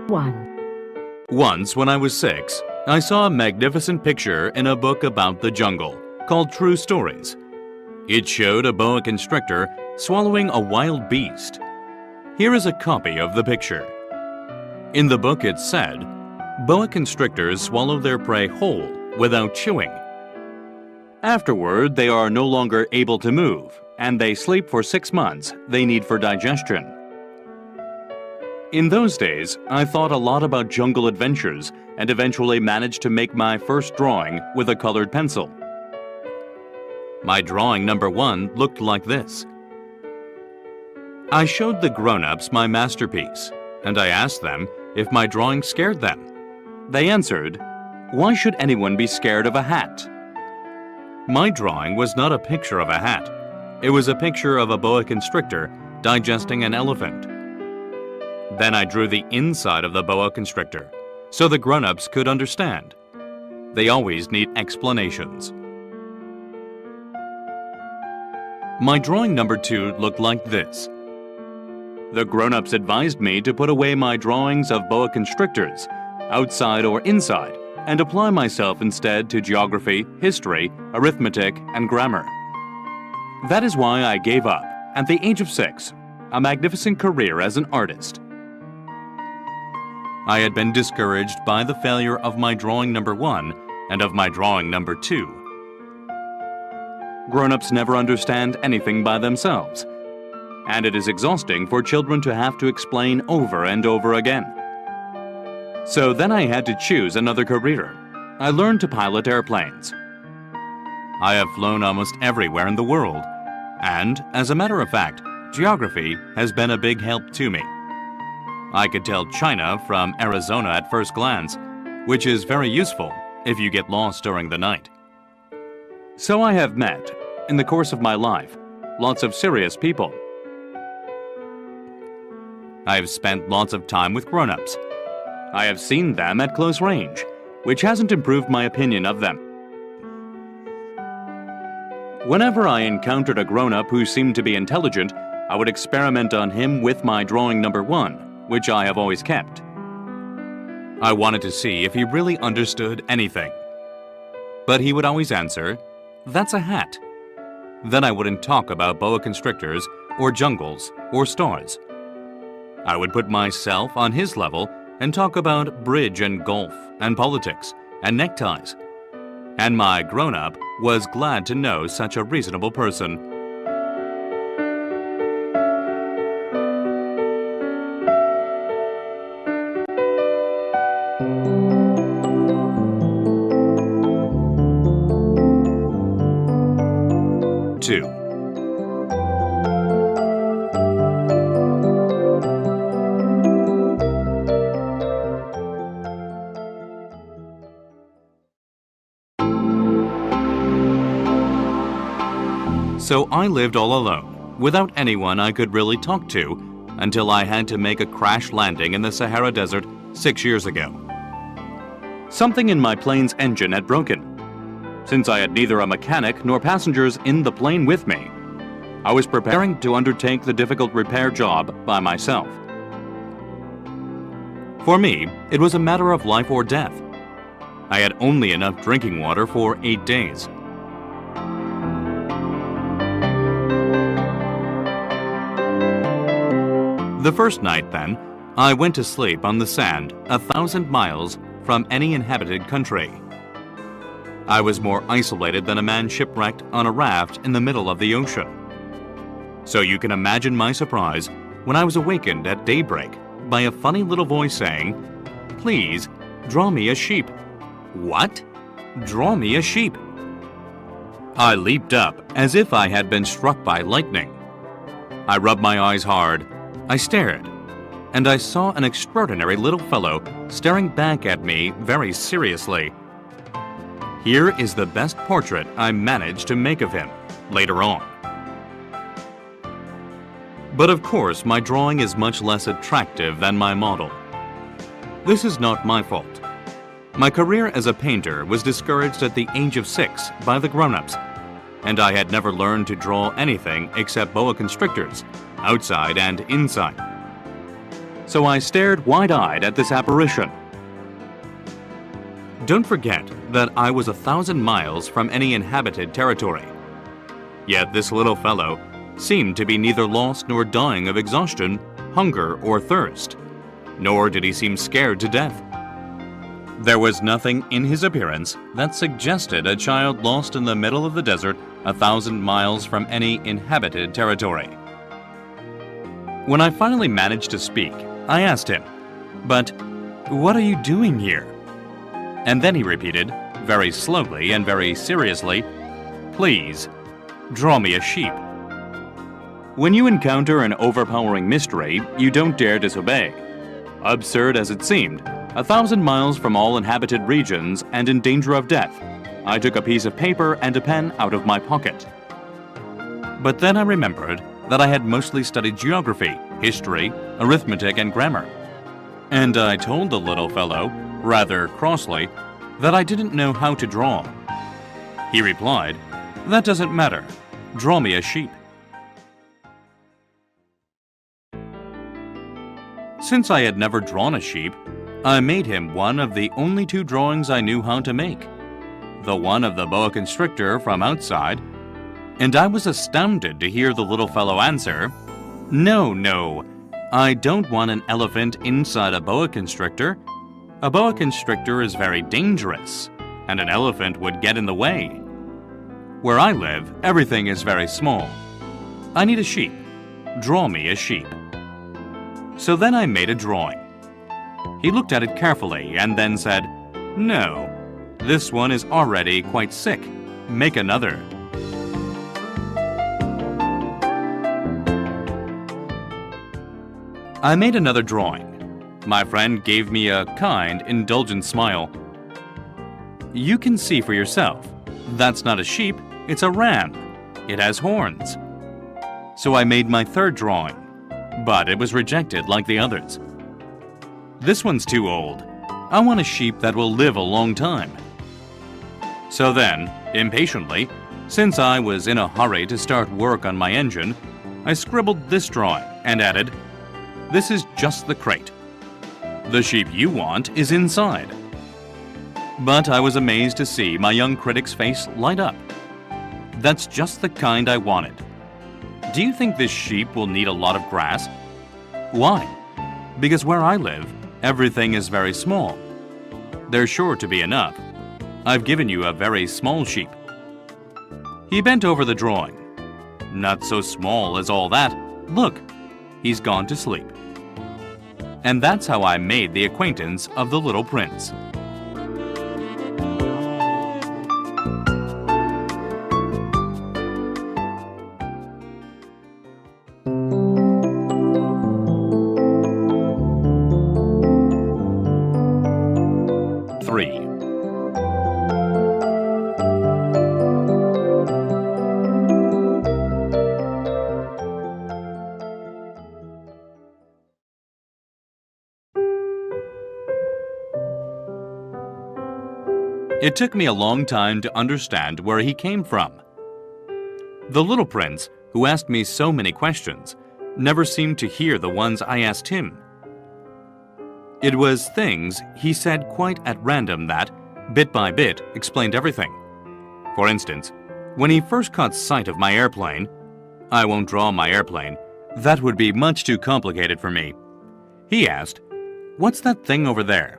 1. Once, when I was 6, I saw a magnificent picture in a book about the jungle called True Stories. It showed a boa constrictor swallowing a wild beast. Here is a copy of the picture. In the book it said, boa constrictors swallow their prey whole without chewing. Afterward, they are no longer able to move, and they sleep for 6 months they need for digestion. In those days, I thought a lot about jungle adventures and eventually managed to make my first drawing with a colored pencil. My drawing number 1 looked like this. I showed the grown-ups my masterpiece, and I asked them if my drawing scared them. They answered, "Why should anyone be scared of a hat?" My drawing was not a picture of a hat. It was a picture of a boa constrictor digesting an elephant. Then I drew the inside of the boa constrictor, so the grown-ups could understand. They always need explanations. My drawing number 2 looked like this. The grown-ups advised me to put away my drawings of boa constrictors, outside or inside, and apply myself instead to geography, history, arithmetic, and grammar. That is why I gave up, at the age of 6, a magnificent career as an artist. I had been discouraged by the failure of my drawing number 1 and of my drawing number 2. Grown-ups never understand anything by themselves, and it is exhausting for children to have to explain over and over again. So then I had to choose another career. I learned to pilot airplanes. I have flown almost everywhere in the world, and, as a matter of fact, geography has been a big help to me. I could tell China from Arizona at first glance, which is very useful if you get lost during the night. So I have met, in the course of my life, lots of serious people. I have spent lots of time with grown-ups. I have seen them at close range, which hasn't improved my opinion of them. Whenever I encountered a grown-up who seemed to be intelligent, I would experiment on him with my drawing number 1, which I have always kept. I wanted to see if he really understood anything. But he would always answer, "That's a hat." Then I wouldn't talk about boa constrictors, or jungles, or stars. I would put myself on his level and talk about bridge and golf, and politics, and neckties. And my grown-up was glad to know such a reasonable person. Two. So I lived all alone, without anyone I could really talk to, until I had to make a crash landing in the Sahara Desert 6 years ago. Something in my plane's engine had broken. Since I had neither a mechanic nor passengers in the plane with me, I was preparing to undertake the difficult repair job by myself. For me, it was a matter of life or death. I had only enough drinking water for 8 days. The first night, then, I went to sleep on the sand 1,000 miles from any inhabited country. I was more isolated than a man shipwrecked on a raft in the middle of the ocean. So you can imagine my surprise when I was awakened at daybreak by a funny little voice saying, "Please, draw me a sheep." What? Draw me a sheep? I leaped up as if I had been struck by lightning. I rubbed my eyes hard. I stared, and I saw an extraordinary little fellow staring back at me very seriously. Here is the best portrait I managed to make of him later on. But of course, my drawing is much less attractive than my model. This is not my fault. My career as a painter was discouraged at the age of 6 by the grown-ups, and I had never learned to draw anything except boa constrictors, outside and inside. so I stared wide-eyed at this apparition. Don't forget that I was 1,000 miles from any inhabited territory. Yet this little fellow seemed to be neither lost nor dying of exhaustion, hunger, or thirst, nor did he seem scared to death. There was nothing in his appearance that suggested a child lost in the middle of the desert 1,000 miles from any inhabited territory. When I finally managed to speak, I asked him, "But what are you doing here?" And then he repeated, very slowly and very seriously, "Please, draw me a sheep." When you encounter an overpowering mystery, you don't dare disobey. Absurd as it seemed, 1,000 miles from all inhabited regions and in danger of death, I took a piece of paper and a pen out of my pocket. But then I remembered that I had mostly studied geography, history, arithmetic, and grammar. And I told the little fellow, rather crossly, that I didn't know how to draw. He replied, "That doesn't matter. Draw me a sheep." Since I had never drawn a sheep, I made him one of the only 2 drawings I knew how to make. The one of the boa constrictor from outside, and I was astounded to hear the little fellow answer, No, I don't want an elephant inside a boa constrictor. A boa constrictor is very dangerous, and an elephant would get in the way. Where I live, everything is very small. I need a sheep. Draw me a sheep." So then I made a drawing. He looked at it carefully and then said, "No, this one is already quite sick. Make another." I made another drawing. My friend gave me a kind, indulgent smile. "You can see for yourself. That's not a sheep, it's a ram. It has horns." So I made my 3rd drawing, but it was rejected like the others. "This one's too old. I want a sheep that will live a long time." So then, impatiently, since I was in a hurry to start work on my engine, I scribbled this drawing and added, "This is just the crate. The sheep you want is inside." But I was amazed to see my young critic's face light up. "That's just the kind I wanted. Do you think this sheep will need a lot of grass?" "Why?" "Because where I live, everything is very small. There's sure to be enough. I've given you a very small sheep." He bent over the drawing. "Not so small as all that. Look, he's gone to sleep." And that's how I made the acquaintance of the little prince. It took me a long time to understand where he came from. The little prince, who asked me so many questions, never seemed to hear the ones I asked him. It was things he said quite at random that, bit by bit, explained everything. For instance, when he first caught sight of my airplane, I won't draw my airplane, that would be much too complicated for me. He asked, "What's that thing over there?"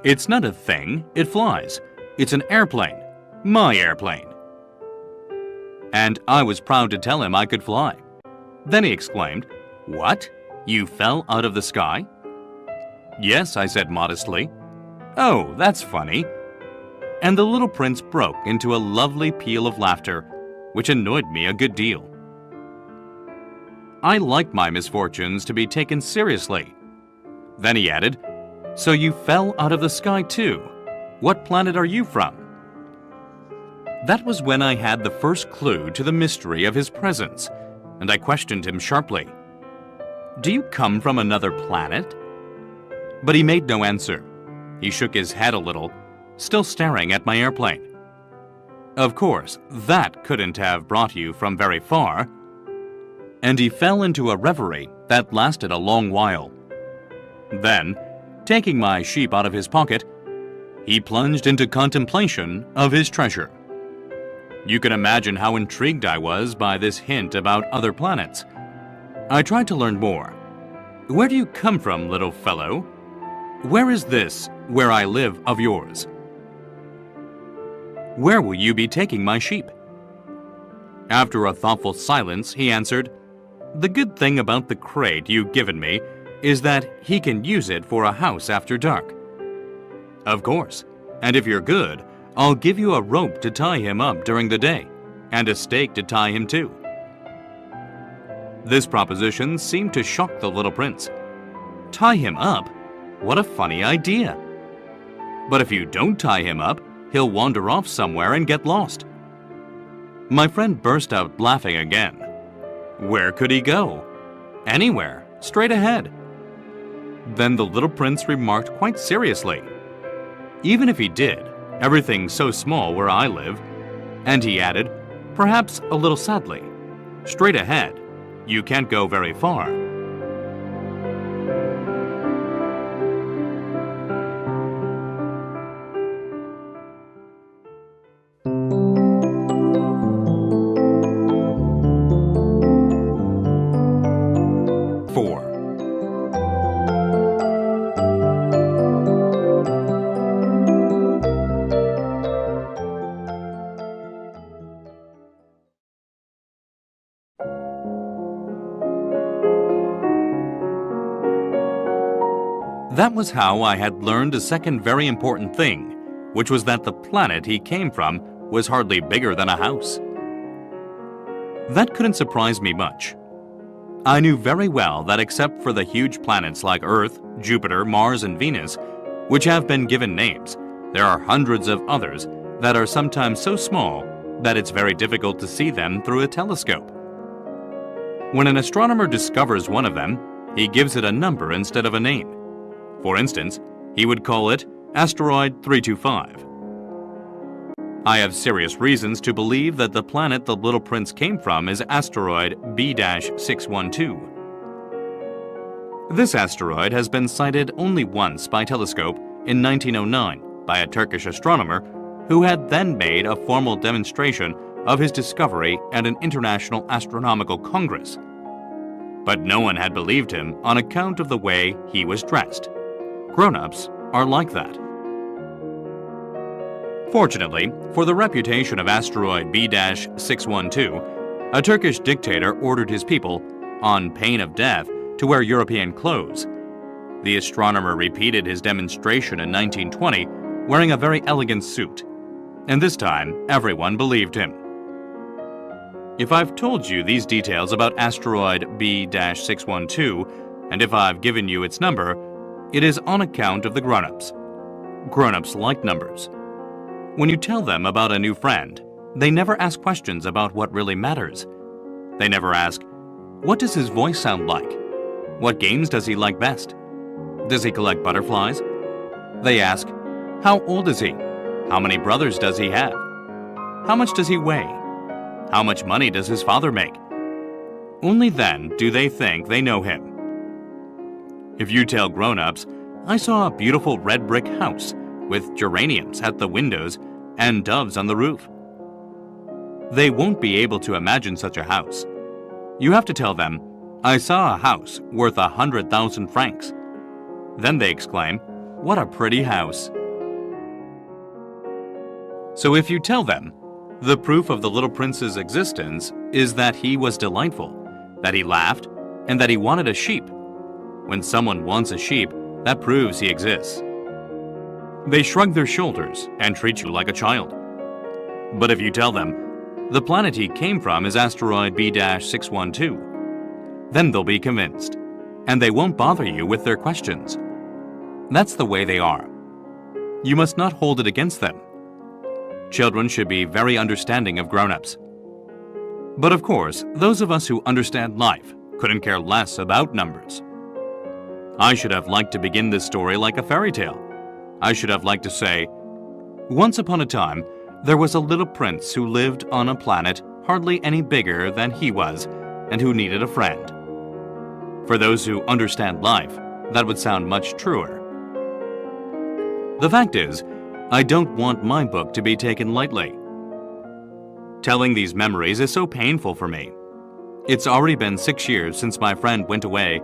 "It's not a thing, it flies. It's an airplane. My airplane." And I was proud to tell him I could fly. Then he exclaimed, "What? You fell out of the sky?" "Yes," I said modestly. "Oh, that's funny." And the little prince broke into a lovely peal of laughter, which annoyed me a good deal. I like my misfortunes to be taken seriously. Then he added, "So you fell out of the sky too? What planet are you from?" That was when I had the first clue to the mystery of his presence, and I questioned him sharply. "Do you come from another planet?" But he made no answer. He shook his head a little, still staring at my airplane. "Of course, that couldn't have brought you from very far." And he fell into a reverie that lasted a long while. Then, taking my sheep out of his pocket, he plunged into contemplation of his treasure. You can imagine how intrigued I was by this hint about other planets. I tried to learn more. Where do you come from, little fellow? Where is this, where I live, of yours? Where will you be taking my sheep? After a thoughtful silence, he answered, The good thing about the crate you've given me is that he can use it for a house after dark. Of course, and if you're good, I'll give you a rope to tie him up during the day, and a stake to tie him to. This proposition seemed to shock the little prince. Tie him up? What a funny idea! But if you don't tie him up, he'll wander off somewhere and get lost. My friend burst out laughing again. Where could he go? Anywhere, straight ahead. Then the little prince remarked quite seriously, Even if he did, everything's so small where I live. And he added, perhaps a little sadly, straight ahead, you can't go very far. That was how I had learned a second very important thing, which was that the planet he came from was hardly bigger than a house. That couldn't surprise me much. I knew very well that except for the huge planets like Earth, Jupiter, Mars, and Venus, which have been given names, there are hundreds of others that are sometimes so small that it's very difficult to see them through a telescope. When an astronomer discovers one of them, he gives it a number instead of a name. For instance, he would call it Asteroid 325. I have serious reasons to believe that the planet the little prince came from is asteroid B-612. This asteroid has been sighted only once by telescope in 1909 by a Turkish astronomer who had then made a formal demonstration of his discovery at an international astronomical congress. But no one had believed him on account of the way he was dressed. Grown-ups are like that. Fortunately, for the reputation of asteroid B-612, a Turkish dictator ordered his people, on pain of death, to wear European clothes. The astronomer repeated his demonstration in 1920, wearing a very elegant suit. And this time, everyone believed him. If I've told you these details about asteroid B-612, and if I've given you its number, it is on account of the grown-ups. Grown-ups like numbers. When you tell them about a new friend, they never ask questions about what really matters. They never ask, what does his voice sound like? What games does he like best? Does he collect butterflies? They ask, how old is he? How many brothers does he have? How much does he weigh? How much money does his father make? Only then do they think they know him. If you tell grown-ups, I saw a beautiful red brick house with geraniums at the windows and doves on the roof, they won't be able to imagine such a house. You have to tell them, I saw a house worth 100,000 francs. Then they exclaim, what a pretty house. So if you tell them, the proof of the little prince's existence is that he was delightful, that he laughed, and that he wanted a sheep. When someone wants a sheep, that proves he exists. They shrug their shoulders and treat you like a child. But if you tell them, the planet he came from is asteroid B-612, then they'll be convinced, and they won't bother you with their questions. That's the way they are. You must not hold it against them. Children should be very understanding of grown-ups. But of course, those of us who understand life couldn't care less about numbers. I should have liked to begin this story like a fairy tale. I should have liked to say, once upon a time, there was a little prince who lived on a planet hardly any bigger than he was and who needed a friend. For those who understand life, that would sound much truer. The fact is, I don't want my book to be taken lightly. Telling these memories is so painful for me. It's already been 6 years since my friend went away,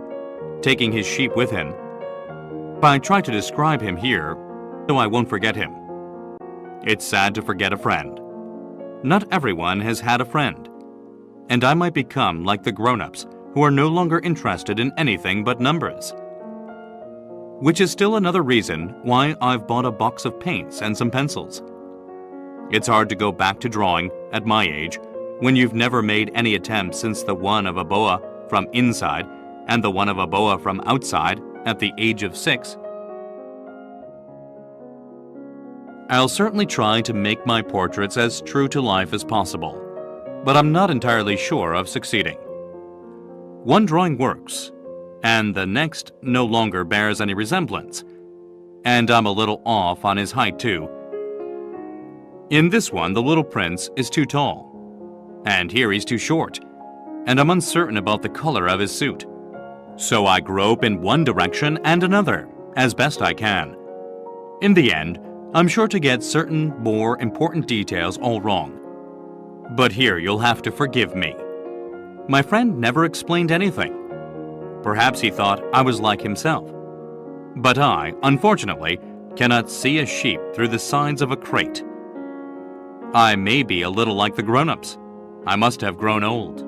taking his sheep with him. I try to describe him here, so I won't forget him. It's sad to forget a friend. Not everyone has had a friend, and I might become like the grown-ups who are no longer interested in anything but numbers. Which is still another reason why I've bought a box of paints and some pencils. It's hard to go back to drawing at my age when you've never made any attempts since the one of a boa from inside and the one of a boa from outside at the age of 6. I'll certainly try to make my portraits as true to life as possible, but I'm not entirely sure of succeeding. One drawing works, and the next no longer bears any resemblance, and I'm a little off on his height too. In this one, the little prince is too tall, and here he's too short, and I'm uncertain about the color of his suit. So I grope in one direction and another, as best I can. In the end, I'm sure to get certain more important details all wrong. But here you'll have to forgive me. My friend never explained anything. Perhaps he thought I was like himself. But I, unfortunately, cannot see a sheep through the sides of a crate. I may be a little like the grown-ups. I must have grown old.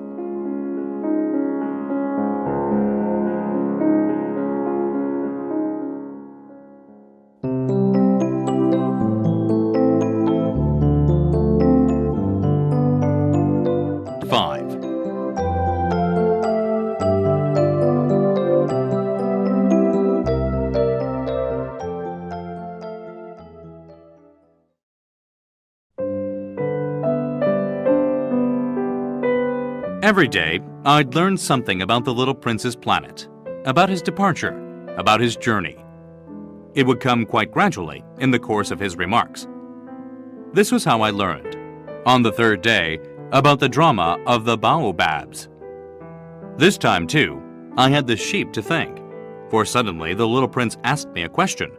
Every day, I'd learn something about the little prince's planet, about his departure, about his journey. It would come quite gradually in the course of his remarks. This was how I learned, on the 3rd day, about the drama of the baobabs. This time, too, I had the sheep to thank, for suddenly the little prince asked me a question,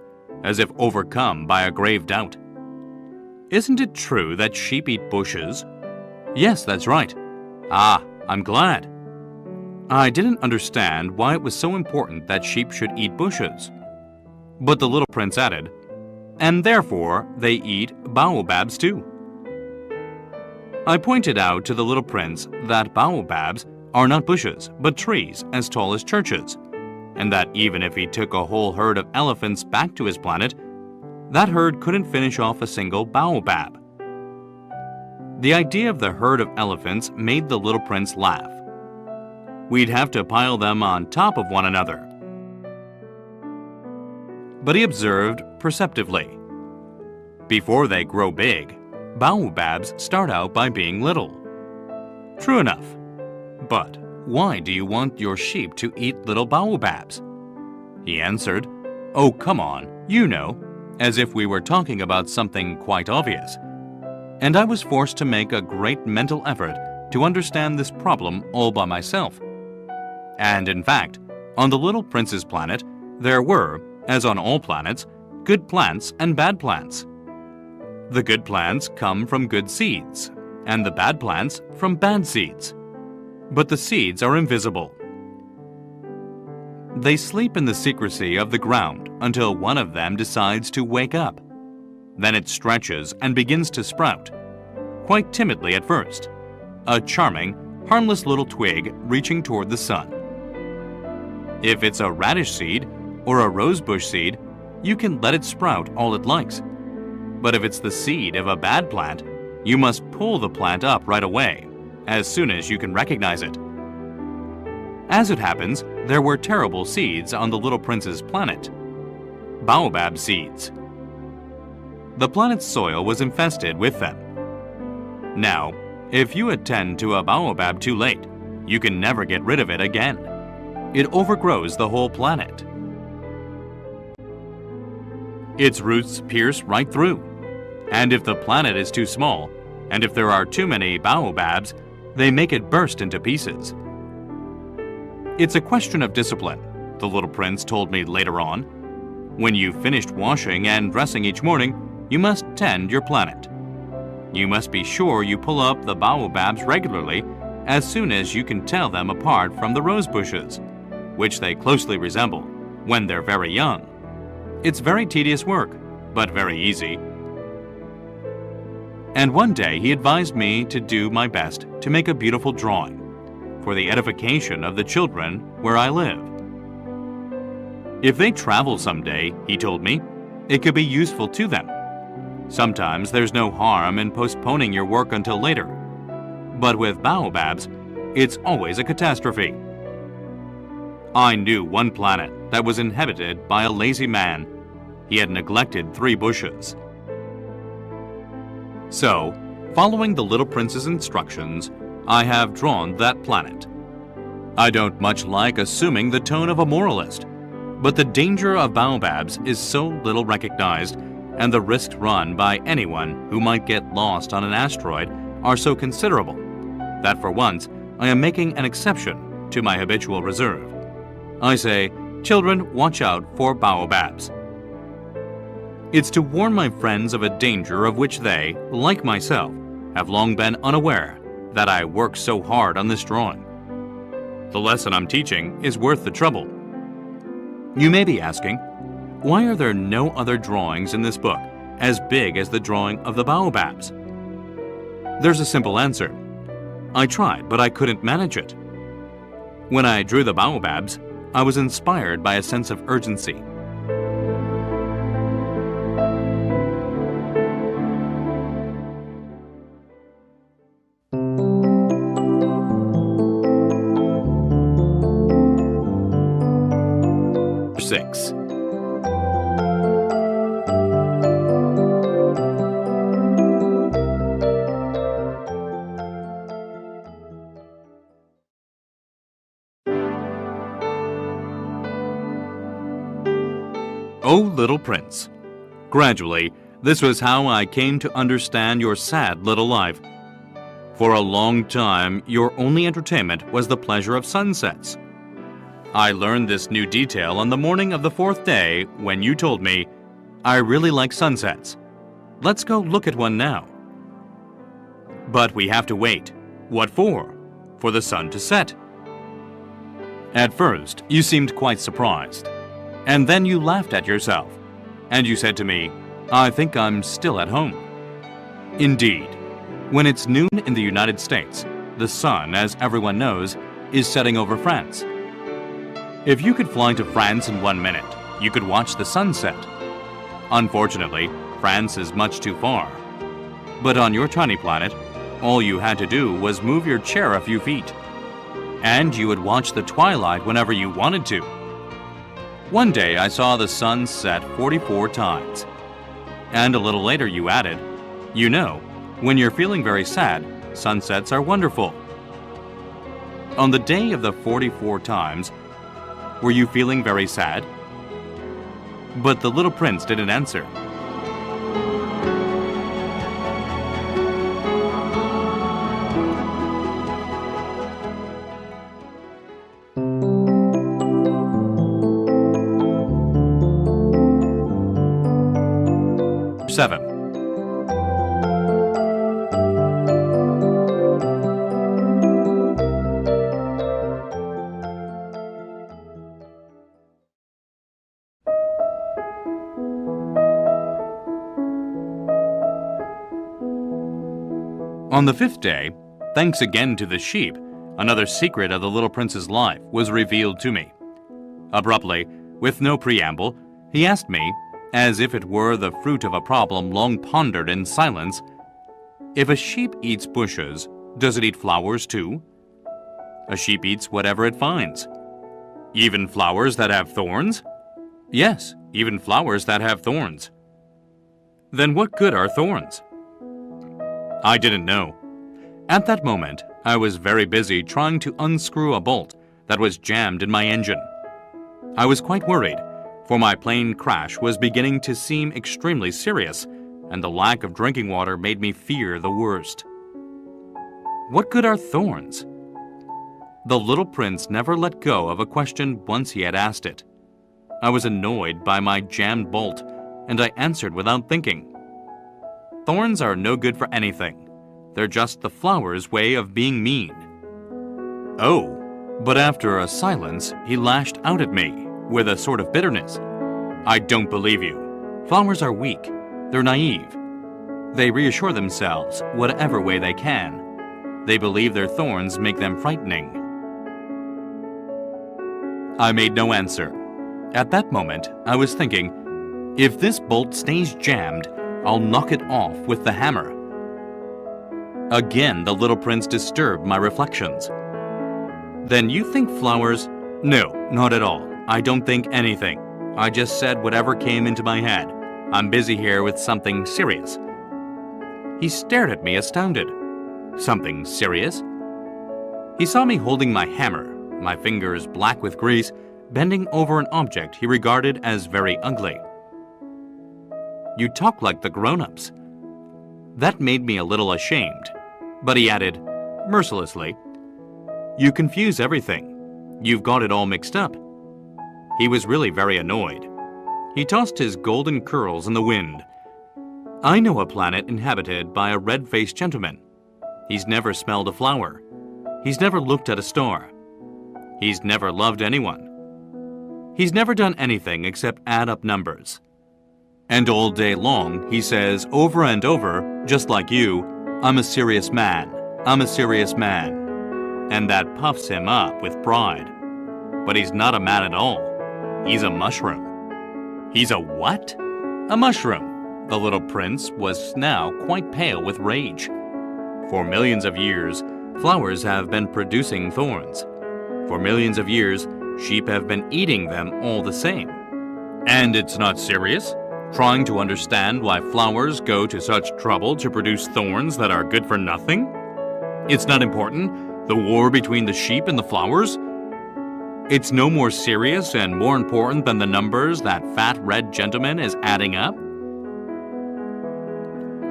as if overcome by a grave doubt. Isn't it true that sheep eat bushes? Yes, that's right. Ah, I'm glad. I didn't understand why it was so important that sheep should eat bushes. But the little prince added, and therefore they eat baobabs too. I pointed out to the little prince that baobabs are not bushes, but trees as tall as churches, and that even if he took a whole herd of elephants back to his planet, that herd couldn't finish off a single baobab. The idea of the herd of elephants made the little prince laugh. We'd have to pile them on top of one another. But he observed perceptively. Before they grow big, baobabs start out by being little. True enough. But why do you want your sheep to eat little baobabs? He answered, "Oh, come on, you know," as if we were talking about something quite obvious. And I was forced to make a great mental effort to understand this problem all by myself. And in fact, on the little prince's planet, there were, as on all planets, good plants and bad plants. The good plants come from good seeds, and the bad plants from bad seeds. But the seeds are invisible. They sleep in the secrecy of the ground until one of them decides to wake up. Then it stretches and begins to sprout, quite timidly at first, a charming, harmless little twig reaching toward the sun. If it's a radish seed or a rosebush seed, you can let it sprout all it likes. But if it's the seed of a bad plant, you must pull the plant up right away, as soon as you can recognize it. As it happens, there were terrible seeds on the little prince's planet. Baobab seeds. The planet's soil was infested with them. Now, if you attend to a baobab too late, you can never get rid of it again. It overgrows the whole planet. Its roots pierce right through. And if the planet is too small, and if there are too many baobabs, they make it burst into pieces. It's a question of discipline, the little prince told me later on. When you've finished washing and dressing each morning, you must tend your planet. You must be sure you pull up the baobabs regularly as soon as you can tell them apart from the rose bushes, which they closely resemble when they're very young. It's very tedious work, but very easy. And one day he advised me to do my best to make a beautiful drawing for the edification of the children where I live. If they travel someday, he told me, it could be useful to them. Sometimes there's no harm in postponing your work until later. But with baobabs, it's always a catastrophe. I knew one planet that was inhabited by a lazy man. He had neglected 3 bushes. So, following the little prince's instructions, I have drawn that planet. I don't much like assuming the tone of a moralist, but the danger of baobabs is so little recognized, and the risks run by anyone who might get lost on an asteroid are so considerable, that for once I am making an exception to my habitual reserve. I say, children, watch out for baobabs. It's to warn my friends of a danger of which they, like myself, have long been unaware that I work so hard on this drawing. The lesson I'm teaching is worth the trouble. You may be asking, why are there no other drawings in this book as big as the drawing of the baobabs? There's a simple answer. I tried, but I couldn't manage it. When I drew the baobabs, I was inspired by a sense of urgency. Six. Oh, little prince. Gradually, this was how I came to understand your sad little life. For a long time, your only entertainment was the pleasure of sunsets. I learned this new detail on the morning of the 4th day when you told me, I really like sunsets. Let's go look at one now. But we have to wait. What for? For the sun to set. At first, you seemed quite surprised. And then you laughed at yourself. And you said to me, I think I'm still at home. Indeed, when it's noon in the United States, the sun, as everyone knows, is setting over France. If you could fly to France in 1 minute, you could watch the sunset. Unfortunately, France is much too far. But on your tiny planet, all you had to do was move your chair a few feet. And you would watch the twilight whenever you wanted to. One day I saw the sun set 44 times. And a little later you added, you know, when you're feeling very sad, sunsets are wonderful. On the day of the 44 times, were you feeling very sad? But the little prince didn't answer. Seven. On the 5th day, thanks again to the sheep, another secret of the little prince's life was revealed to me. Abruptly, with no preamble, he asked me, as if it were the fruit of a problem long pondered in silence, if a sheep eats bushes, does it eat flowers too? A sheep eats whatever it finds. Even flowers that have thorns? Yes, even flowers that have thorns. Then what good are thorns? I didn't know. At that moment, I was very busy trying to unscrew a bolt that was jammed in my engine. I was quite worried, for my plane crash was beginning to seem extremely serious, and the lack of drinking water made me fear the worst. What good are thorns? The little prince never let go of a question once he had asked it. I was annoyed by my jammed bolt, and I answered without thinking. Thorns are no good for anything. They're just the flower's way of being mean. Oh, but after a silence, he lashed out at me with a sort of bitterness. I don't believe you. Flowers are weak. They're naive. They reassure themselves whatever way they can. They believe their thorns make them frightening. I made no answer. At that moment, I was thinking, if this bolt stays jammed, I'll knock it off with the hammer. Again, the little prince disturbed my reflections. Then you think flowers? No, not at all. I don't think anything. I just said whatever came into my head. I'm busy here with something serious. He stared at me astounded. Something serious? He saw me holding my hammer, my fingers black with grease, bending over an object he regarded as very ugly. You talk like the grown-ups. That made me a little ashamed, but he added, mercilessly, you confuse everything. You've got it all mixed up. He was really very annoyed. He tossed his golden curls in the wind. I know a planet inhabited by a red-faced gentleman. He's never smelled a flower. He's never looked at a star. He's never loved anyone. He's never done anything except add up numbers. And all day long, he says over and over, just like you, I'm a serious man. I'm a serious man. And that puffs him up with pride. But he's not a man at all. He's a mushroom. He's a what? A mushroom. The little prince was now quite pale with rage. For millions of years, flowers have been producing thorns. For millions of years, sheep have been eating them all the same. And it's not serious? Trying to understand why flowers go to such trouble to produce thorns that are good for nothing? It's not important? The war between the sheep and the flowers? It's no more serious and more important than the numbers that fat red gentleman is adding up?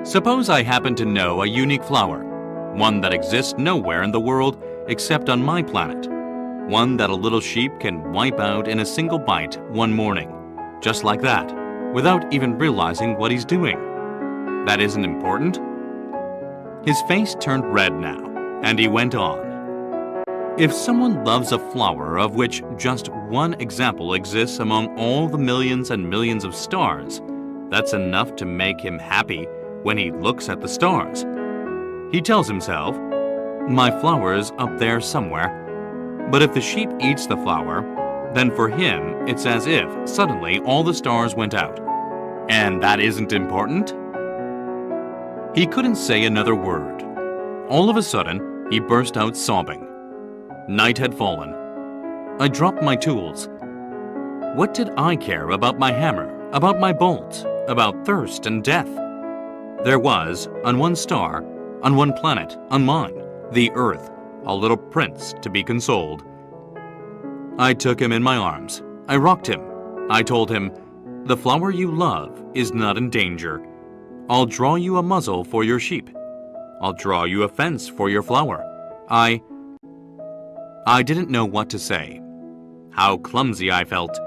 Suppose I happen to know a unique flower, one that exists nowhere in the world except on my planet. One that a little sheep can wipe out in a single bite one morning, just like that, without even realizing what he's doing. That isn't important? His face turned red now, and he went on. If someone loves a flower of which just one example exists among all the millions and millions of stars, that's enough to make him happy when he looks at the stars. He tells himself, my flower's up there somewhere. But if the sheep eats the flower, then for him it's as if suddenly all the stars went out. And that isn't important? He couldn't say another word. All of a sudden, he burst out sobbing. Night had fallen. I dropped my tools. What did I care about my hammer, about my bolt, about thirst and death? There was, on one star, on one planet, on mine, the Earth, a little prince to be consoled. I took him in my arms. I rocked him. I told him, the flower you love is not in danger. I'll draw you a muzzle for your sheep. I'll draw you a fence for your flower. I didn't know what to say. How clumsy I felt.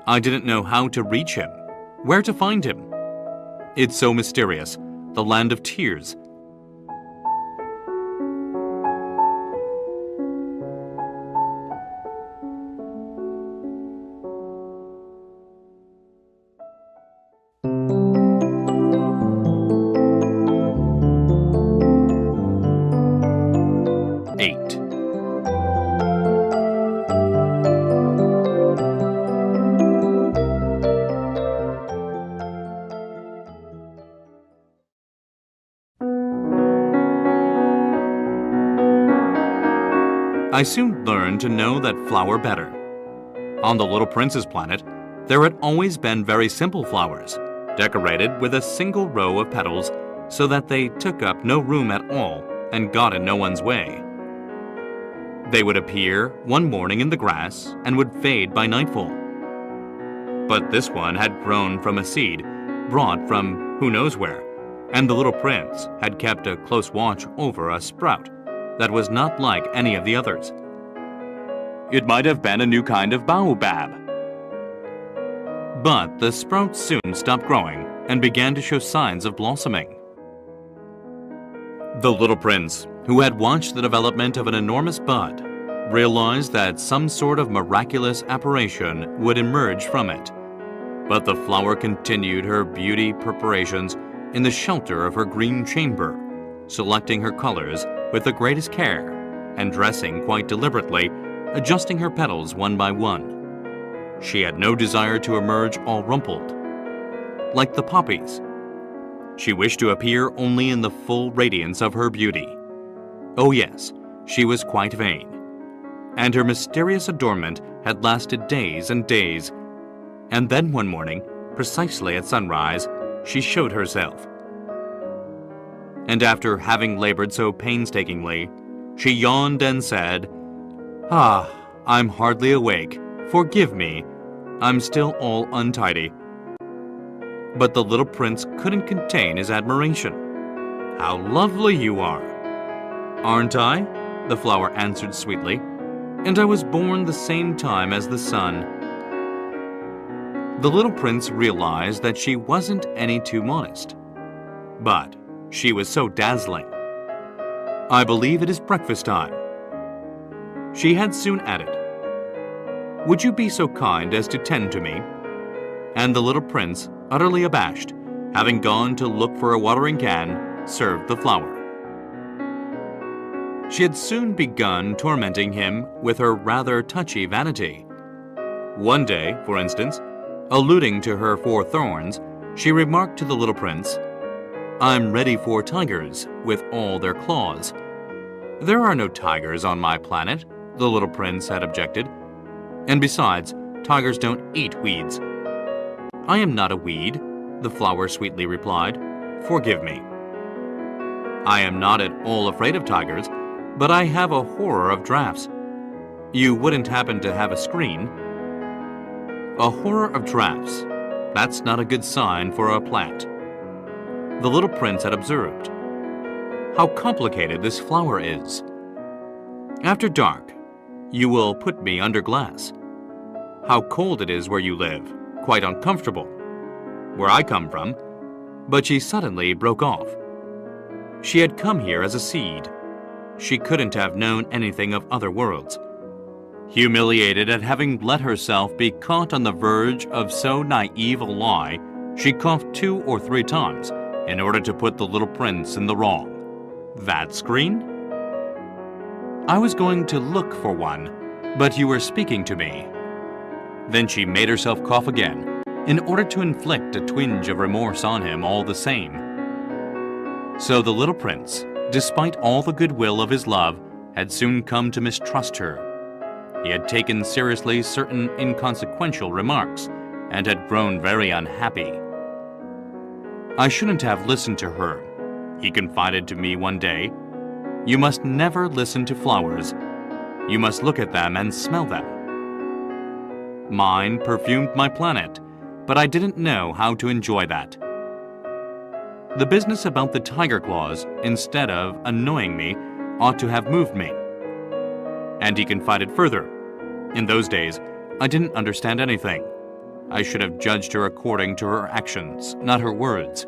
I didn't know how to reach him, where to find him. It's so mysterious, the land of tears. I soon learned to know that flower better. On the little prince's planet, there had always been very simple flowers, decorated with a single row of petals so that they took up no room at all and got in no one's way. They would appear one morning in the grass and would fade by nightfall. But this one had grown from a seed, brought from who knows where, and the little prince had kept a close watch over a sprout that was not like any of the others. it might have been a new kind of baobab. But the sprouts soon stopped growing and began to show signs of blossoming. The little prince, who had watched the development of an enormous bud, realized that some sort of miraculous apparition would emerge from it. But the flower continued her beauty preparations in the shelter of her green chamber, selecting her colors with the greatest care and dressing quite deliberately, adjusting her petals one by one. She had no desire to emerge all rumpled, like the poppies. She wished to appear only in the full radiance of her beauty. Oh yes, she was quite vain. And her mysterious adornment had lasted days and days. And then one morning, precisely at sunrise, she showed herself. And after having labored so painstakingly, she yawned and said, "Ah, I'm hardly awake. Forgive me. I'm still all untidy." But the little prince couldn't contain his admiration. "How lovely you are!" "Aren't I?" the flower answered sweetly. "And I was born the same time as the sun." The little prince realized that she wasn't any too modest. But she was so dazzling. "I believe it is breakfast time." She had soon added, "Would you be so kind as to tend to me?" And the little prince, utterly abashed, having gone to look for a watering can, served the flower. She had soon begun tormenting him with her rather touchy vanity. One day, for instance, alluding to her 4 thorns, she remarked to the little prince, "I'm ready for tigers with all their claws." "There are no tigers on my planet," the little prince had objected. "And besides, tigers don't eat weeds." "I am not a weed," the flower sweetly replied. "Forgive me. I am not at all afraid of tigers, but I have a horror of drafts. You wouldn't happen to have a screen?" A horror of drafts. That's not a good sign for a plant. The little prince had observed. How complicated this flower is. After dark, you will put me under glass. How cold it is where you live. Quite uncomfortable. Where I come from. But she suddenly broke off. She had come here as a seed. She couldn't have known anything of other worlds. Humiliated at having let herself be caught on the verge of so naive a lie, she coughed 2 or 3 times in order to put the little prince in the wrong. "That screen?" "I was going to look for one, but you were speaking to me." Then she made herself cough again, in order to inflict a twinge of remorse on him all the same. So the little prince, despite all the goodwill of his love, had soon come to mistrust her. He had taken seriously certain inconsequential remarks and had grown very unhappy. "I shouldn't have listened to her," he confided to me one day. "You must never listen to flowers. You must look at them and smell them. Mine perfumed my planet, but I didn't know how to enjoy that. The business about the tiger claws, instead of annoying me, ought to have moved me." And he confided further, "In those days, I didn't understand anything. I should have judged her according to her actions, not her words.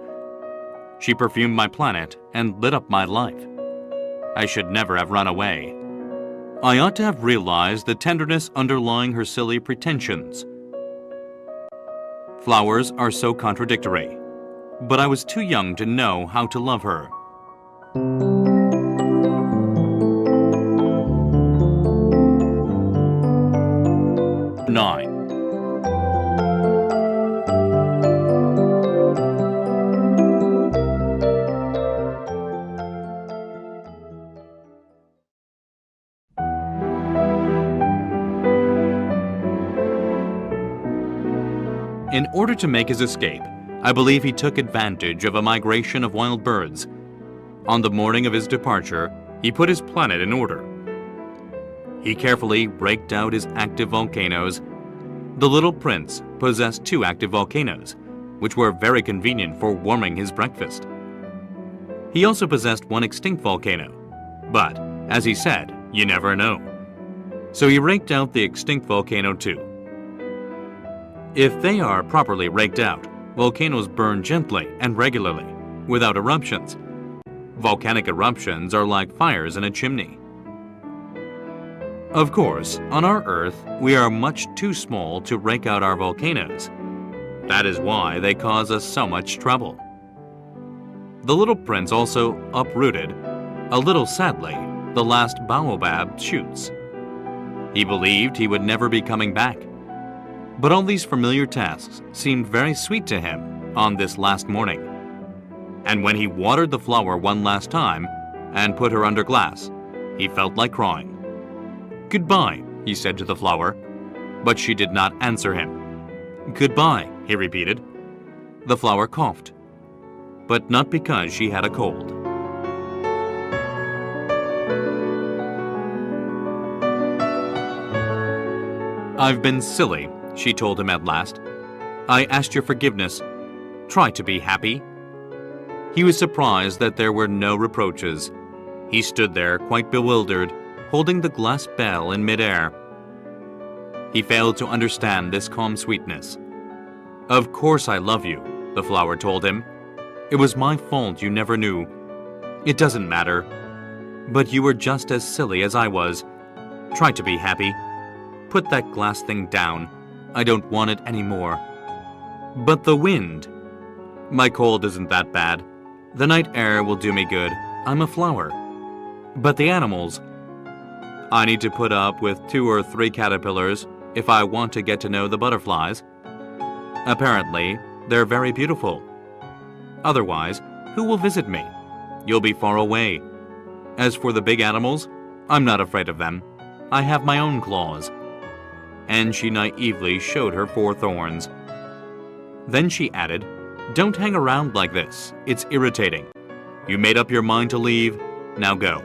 She perfumed my planet and lit up my life. I should never have run away. I ought to have realized the tenderness underlying her silly pretensions. Flowers are so contradictory, but I was too young to know how to love her." 9. In order to make his escape, I believe he took advantage of a migration of wild birds. On the morning of his departure, he put his planet in order. He carefully raked out his active volcanoes. The little prince possessed 2 active volcanoes, which were very convenient for warming his breakfast. He also possessed 1 extinct volcano, but, as he said, you never know. So he raked out the extinct volcano too. If they are properly raked out, volcanoes burn gently and regularly, without eruptions. Volcanic eruptions are like fires in a chimney. Of course, on our Earth, we are much too small to rake out our volcanoes. That is why they cause us so much trouble. The little prince also uprooted, a little sadly, the last baobab shoots. He believed he would never be coming back. But all these familiar tasks seemed very sweet to him on this last morning. And when he watered the flower one last time and put her under glass, he felt like crying. "Goodbye," he said to the flower, but she did not answer him. "Goodbye," he repeated. The flower coughed, but not because she had a cold. "I've been silly," she told him at last. "I asked your forgiveness. Try to be happy." He was surprised that there were no reproaches. He stood there quite bewildered, holding the glass bell in midair. He failed to understand this calm sweetness. "Of course I love you," the flower told him. "It was my fault you never knew. It doesn't matter. But you were just as silly as I was. Try to be happy. Put that glass thing down. I don't want it anymore." "But the wind." "My cold isn't that bad. The night air will do me good. I'm a flower." "But the animals." "I need to put up with 2 or 3 caterpillars if I want to get to know the butterflies. Apparently, they're very beautiful. Otherwise, who will visit me? You'll be far away. As for the big animals, I'm not afraid of them. I have my own claws." And she naively showed her 4 thorns. Then she added, "Don't hang around like this. It's irritating. You made up your mind to leave. Now go."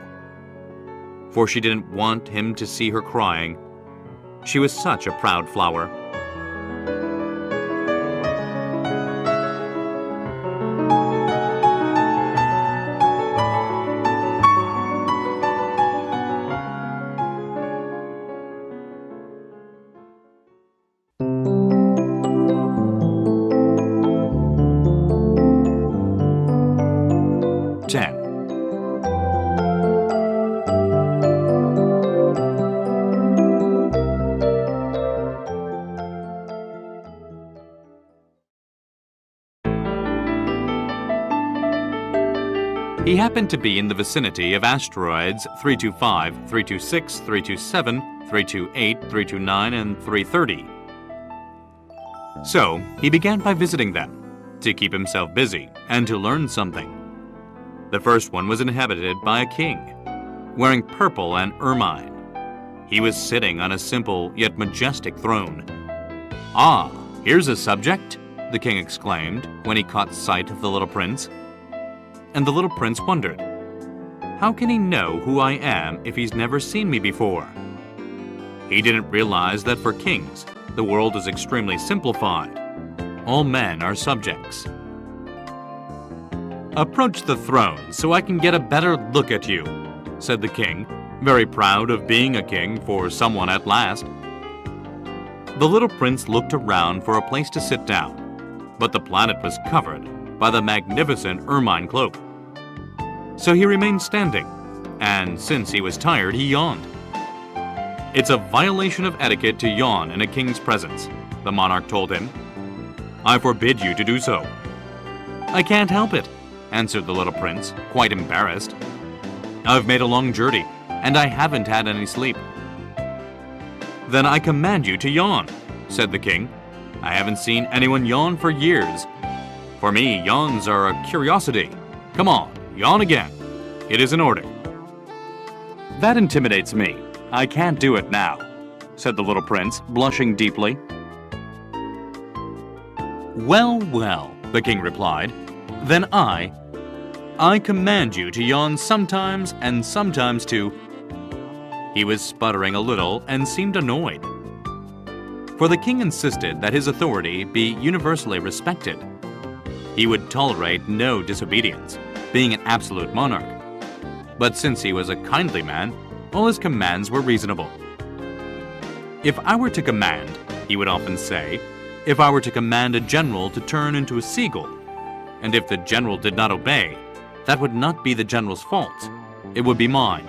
For she didn't want him to see her crying. She was such a proud flower. He happened to be in the vicinity of asteroids 325, 326, 327, 328, 329, and 330. So, he began by visiting them, to keep himself busy and to learn something. The first one was inhabited by a king, wearing purple and ermine. He was sitting on a simple yet majestic throne. "Ah, here's a subject," the king exclaimed when he caught sight of the little prince. And the little prince wondered, "How can he know who I am if he's never seen me before?" He didn't realize that for kings, the world is extremely simplified. All men are subjects. "Approach the throne so I can get a better look at you," said the king, very proud of being a king for someone at last. The little prince looked around for a place to sit down, but the planet was covered by the magnificent ermine cloak. So he remained standing, and since he was tired, he yawned. "It's a violation of etiquette to yawn in a king's presence," the monarch told him. "I forbid you to do so." "I can't help it," answered the little prince, quite embarrassed. "I've made a long journey, and I haven't had any sleep." "Then I command you to yawn," said the king. "I haven't seen anyone yawn for years. For me, yawns are a curiosity. Come on, yawn again. It is in order." "That intimidates me. I can't do it now," said the little prince, blushing deeply. "Well, well," the king replied, "then I command you to yawn sometimes and sometimes too." He was sputtering a little and seemed annoyed. For the king insisted that his authority be universally respected. He would tolerate no disobedience, being an absolute monarch. But since he was a kindly man, all his commands were reasonable. If I were to command, he would often say, if I were to command a general to turn into a seagull, and if the general did not obey, that would not be the general's fault. It would be mine.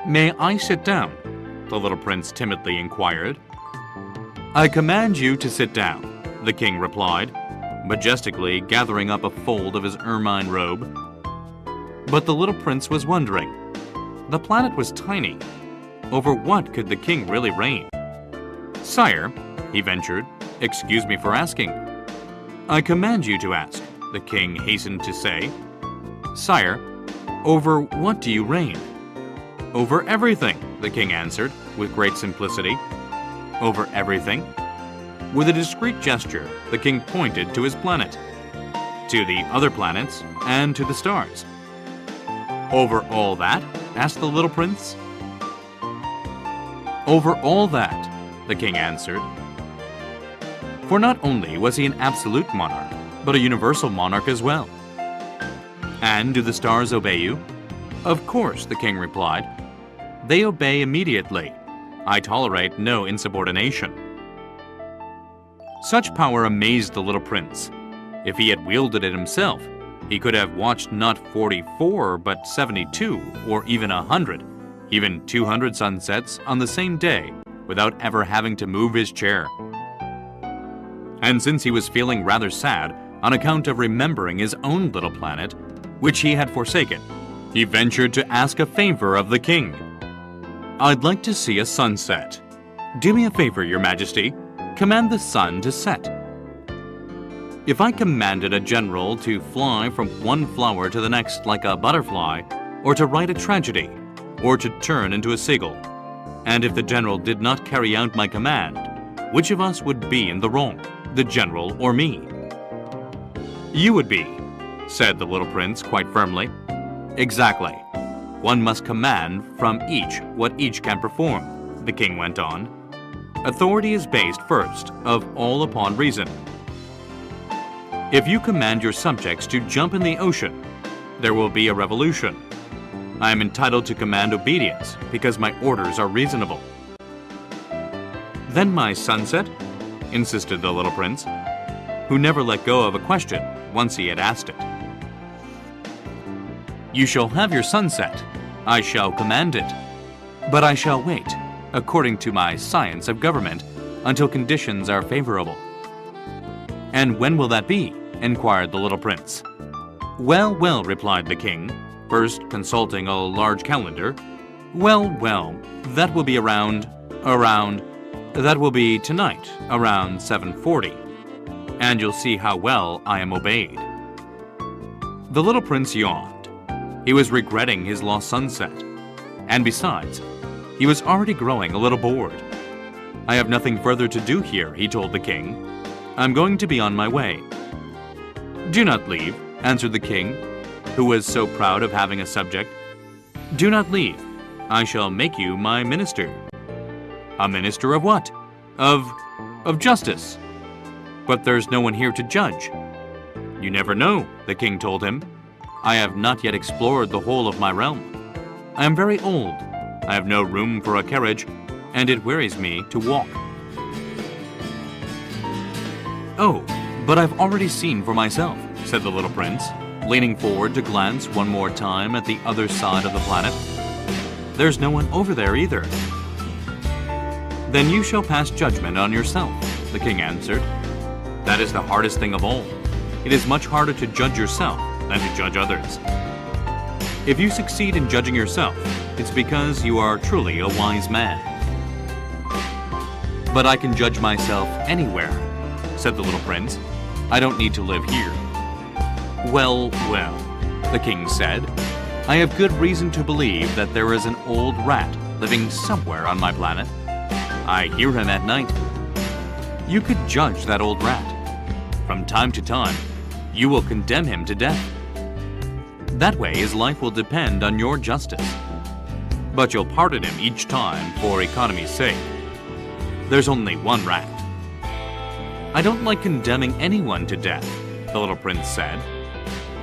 May I sit down? The little prince timidly inquired. I command you to sit down, the king replied, majestically gathering up a fold of his ermine robe. But the little prince was wondering. The planet was tiny. Over what could the king really reign? Sire, he ventured, excuse me for asking. I command you to ask, the king hastened to say. Sire, over what do you reign? Over everything, the king answered, with great simplicity. Over everything? With a discreet gesture, the king pointed to his planet, to the other planets, and to the stars. Over all that? Asked the little prince. Over all that, the king answered. For not only was he an absolute monarch, but a universal monarch as well. And do the stars obey you? Of course, the king replied. They obey immediately. I tolerate no insubordination. Such power amazed the little prince. If he had wielded it himself, he could have watched not 44, but 72, or even 100, even 200 sunsets on the same day without ever having to move his chair. And since he was feeling rather sad on account of remembering his own little planet, which he had forsaken, he ventured to ask a favor of the king. I'd like to see a sunset. Do me a favor, Your Majesty. Command the sun to set. If I commanded a general to fly from one flower to the next like a butterfly, or to write a tragedy, or to turn into a seagull, and if the general did not carry out my command, which of us would be in the wrong, the general or me? You would be, said the little prince quite firmly. Exactly. One must command from each what each can perform, the king went on. Authority is based first of all upon reason. If you command your subjects to jump in the ocean, there will be a revolution. I am entitled to command obedience because my orders are reasonable. Then my sunset? Insisted the little prince, who never let go of a question once he had asked it. You shall have your sunset. I shall command it. But I shall wait, according to my science of government, until conditions are favorable. And when will that be? Inquired the little prince. Well, well, replied the king, first consulting a large calendar. Well, well, that will be that will be tonight, around 7:40. And you'll see how well I am obeyed. The little prince yawned. He was regretting his lost sunset. And besides, he was already growing a little bored. I have nothing further to do here, he told the king. I'm going to be on my way. Do not leave, answered the king, who was so proud of having a subject. Do not leave. I shall make you my minister. A minister of what? Of justice. But there's no one here to judge. You never know, the king told him. I have not yet explored the whole of my realm. I am very old. I have no room for a carriage, and it wearies me to walk. Oh, but I've already seen for myself, said the little prince, leaning forward to glance one more time at the other side of the planet. There's no one over there either. Then you shall pass judgment on yourself, the king answered. That is the hardest thing of all. It is much harder to judge yourself than to judge others. If you succeed in judging yourself, it's because you are truly a wise man. But I can judge myself anywhere, said the little prince. I don't need to live here. Well, well, the king said. I have good reason to believe that there is an old rat living somewhere on my planet. I hear him at night. You could judge that old rat. From time to time, you will condemn him to death. That way his life will depend on your justice. But you'll pardon him each time for economy's sake. There's only one rat. I don't like condemning anyone to death, the little prince said.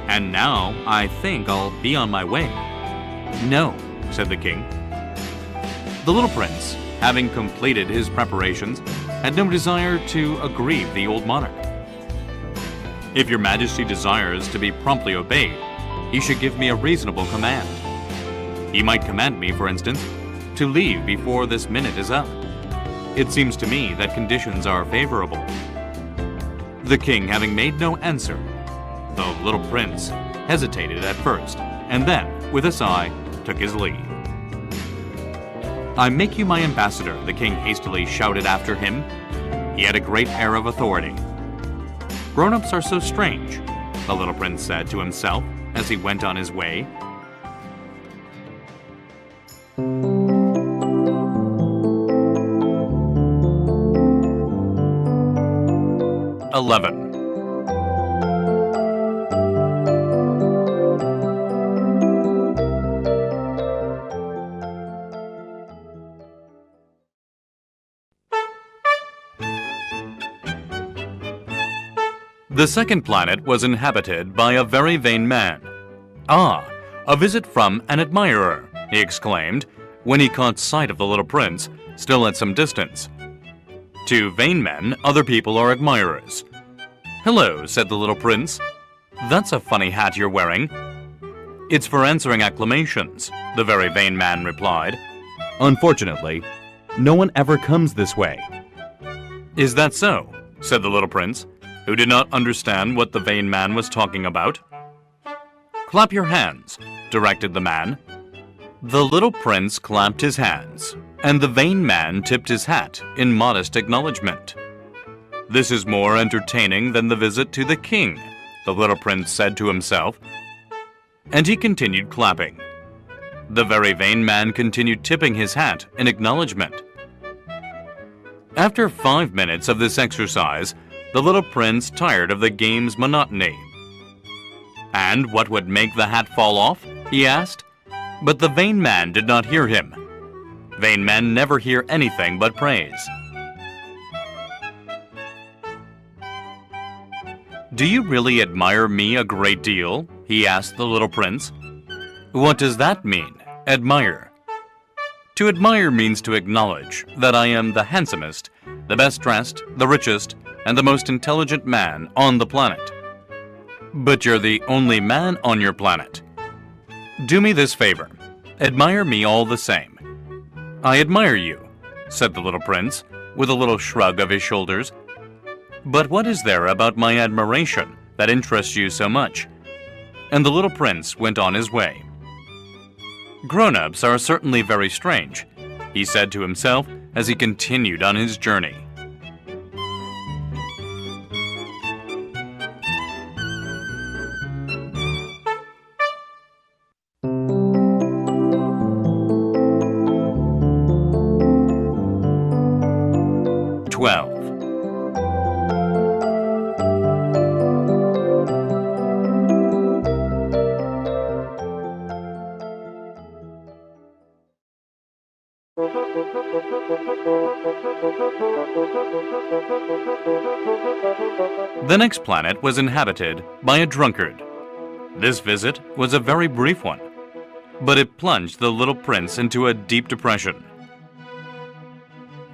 And now I think I'll be on my way. No, said the king. The little prince, having completed his preparations, had no desire to aggrieve the old monarch. "If your majesty desires to be promptly obeyed, he should give me a reasonable command. He might command me, for instance, to leave before this minute is up. It seems to me that conditions are favorable." The king having made no answer, the little prince hesitated at first, and then, with a sigh, took his leave. "I make you my ambassador," the king hastily shouted after him. He had a great air of authority. "Grown-ups are so strange," the little prince said to himself as he went on his way. The second planet was inhabited by a very vain man. "Ah, a visit from an admirer," he exclaimed when he caught sight of the little prince, still at some distance. To vain men, other people are admirers. "Hello," said the little prince. "That's a funny hat you're wearing." "It's for answering acclamations," the very vain man replied. "Unfortunately, no one ever comes this way." "Is that so?" said the little prince, who did not understand what the vain man was talking about. "Clap your hands," directed the man. The little prince clapped his hands, and the vain man tipped his hat in modest acknowledgement. "This is more entertaining than the visit to the king," the little prince said to himself, and he continued clapping. The very vain man continued tipping his hat in acknowledgement. After 5 minutes of this exercise, the little prince tired of the game's monotony. "And what would make the hat fall off?" he asked. But the vain man did not hear him. Vain men never hear anything but praise. "Do you really admire me a great deal?" he asked the little prince. "What does that mean, admire?" "To admire means to acknowledge that I am the handsomest, the best dressed, the richest, and the most intelligent man on the planet." "But you're the only man on your planet." "Do me this favor. Admire me all the same." "I admire you," said the little prince, with a little shrug of his shoulders. "But what is there about my admiration that interests you so much?" And the little prince went on his way. "Grown-ups are certainly very strange," he said to himself as he continued on his journey. The next planet was inhabited by a drunkard. This visit was a very brief one, but it plunged the little prince into a deep depression.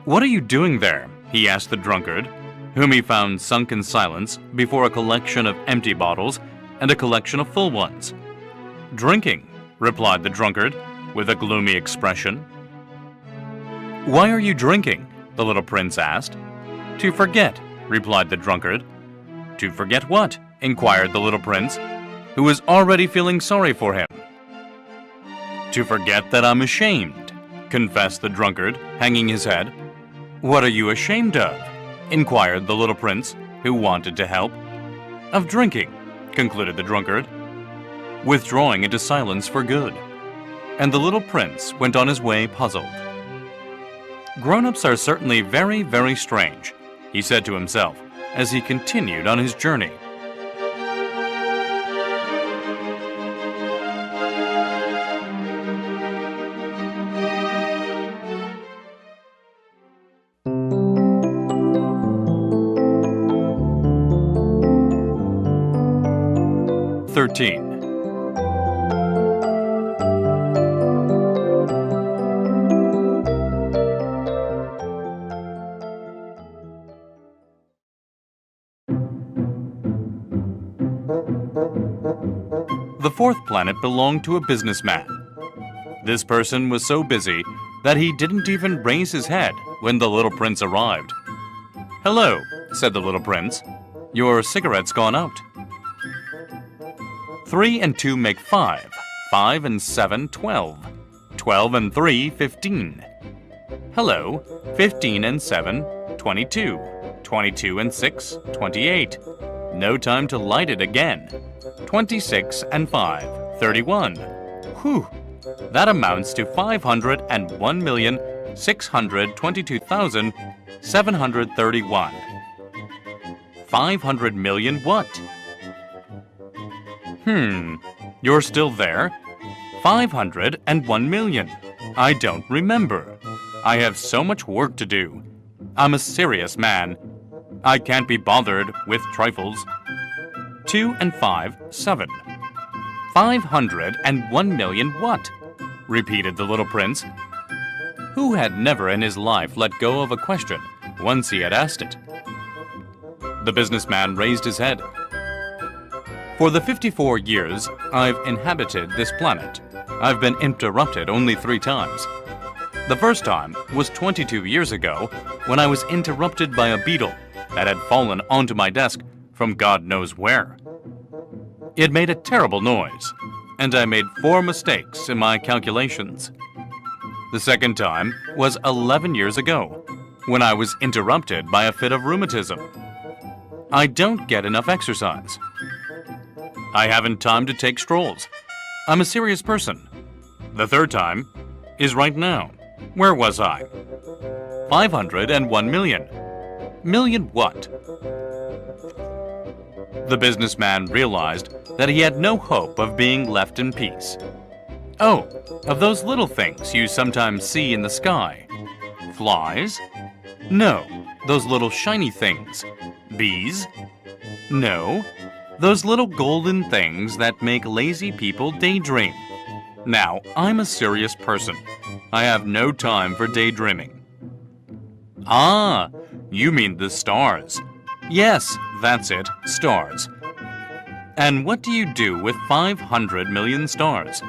"What are you doing there?" he asked the drunkard, whom he found sunk in silence before a collection of empty bottles and a collection of full ones. "Drinking," replied the drunkard, with a gloomy expression. "Why are you drinking?" the little prince asked. "To forget," replied the drunkard. "To forget what?" inquired the little prince, who was already feeling sorry for him. "To forget that I'm ashamed," confessed the drunkard, hanging his head. "What are you ashamed of?" inquired the little prince, who wanted to help. "Of drinking," concluded the drunkard, withdrawing into silence for good. And the little prince went on his way puzzled. "Grown-ups are certainly very, very strange," he said to himself as he continued on his journey. fourth planet belonged to a businessman. This person was so busy that he didn't even raise his head when the little prince arrived. "Hello," said the little prince. "Your cigarette's gone out." 3 and 2 make 5. 5 and 7, 12. 12 and 3, 15. "Hello, 15 and 7, 22. 22 and 6, 28. No time to light it again. 26 and 5, 31. Whew! That amounts to 501,622,731. 500 million what? You're still there? 501 million. I don't remember. I have so much work to do. I'm a serious man. I can't be bothered with trifles. 2 and 5, 7. 501 million what? Repeated the little prince, who had never in his life let go of a question once he had asked it. The businessman raised his head. For the 54 years I've inhabited this planet, I've been interrupted only 3 times. The first time was 22 years ago when I was interrupted by a beetle that had fallen onto my desk from God knows where. It made a terrible noise, and I made 4 mistakes in my calculations. The second time was 11 years ago when I was interrupted by a fit of rheumatism. I don't get enough exercise. I haven't time to take strolls. I'm a serious person. The third time is right now. Where was I? 501 million. Million what? The businessman realized that he had no hope of being left in peace. "Oh, of those little things you sometimes see in the sky. Flies? No, those little shiny things. Bees? No, those little golden things that make lazy people daydream. Now, I'm a serious person. I have no time for daydreaming." "Ah, you mean the stars." "Yes, that's it, stars." "And what do you do with 500 million stars?"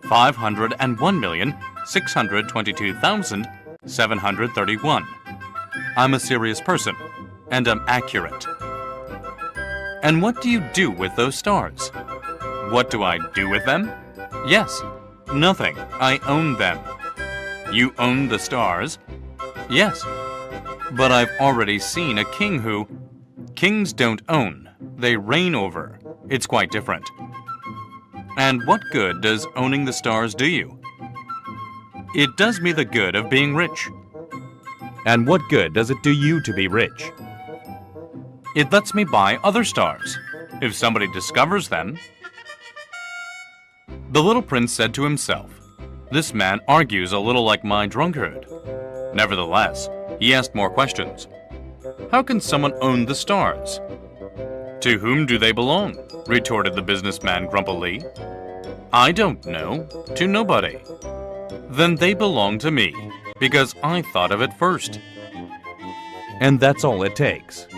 501,622,731. I'm a serious person, and I'm accurate. "And what do you do with those stars?" "What do I do with them?" "Yes, nothing. I own them." "You own the stars?" "Yes. But I've already seen a king who—" "Kings don't own. They reign over. It's quite different." "And what good does owning the stars do you?" "It does me the good of being rich." "And what good does it do you to be rich?" "It lets me buy other stars, if somebody discovers them." The little prince said to himself, "This man argues a little like my drunkard." Nevertheless, he asked more questions. "How can someone own the stars?" "To whom do they belong?" retorted the businessman grumpily. "I don't know. To nobody." "Then they belong to me, because I thought of it first." And that's all it takes.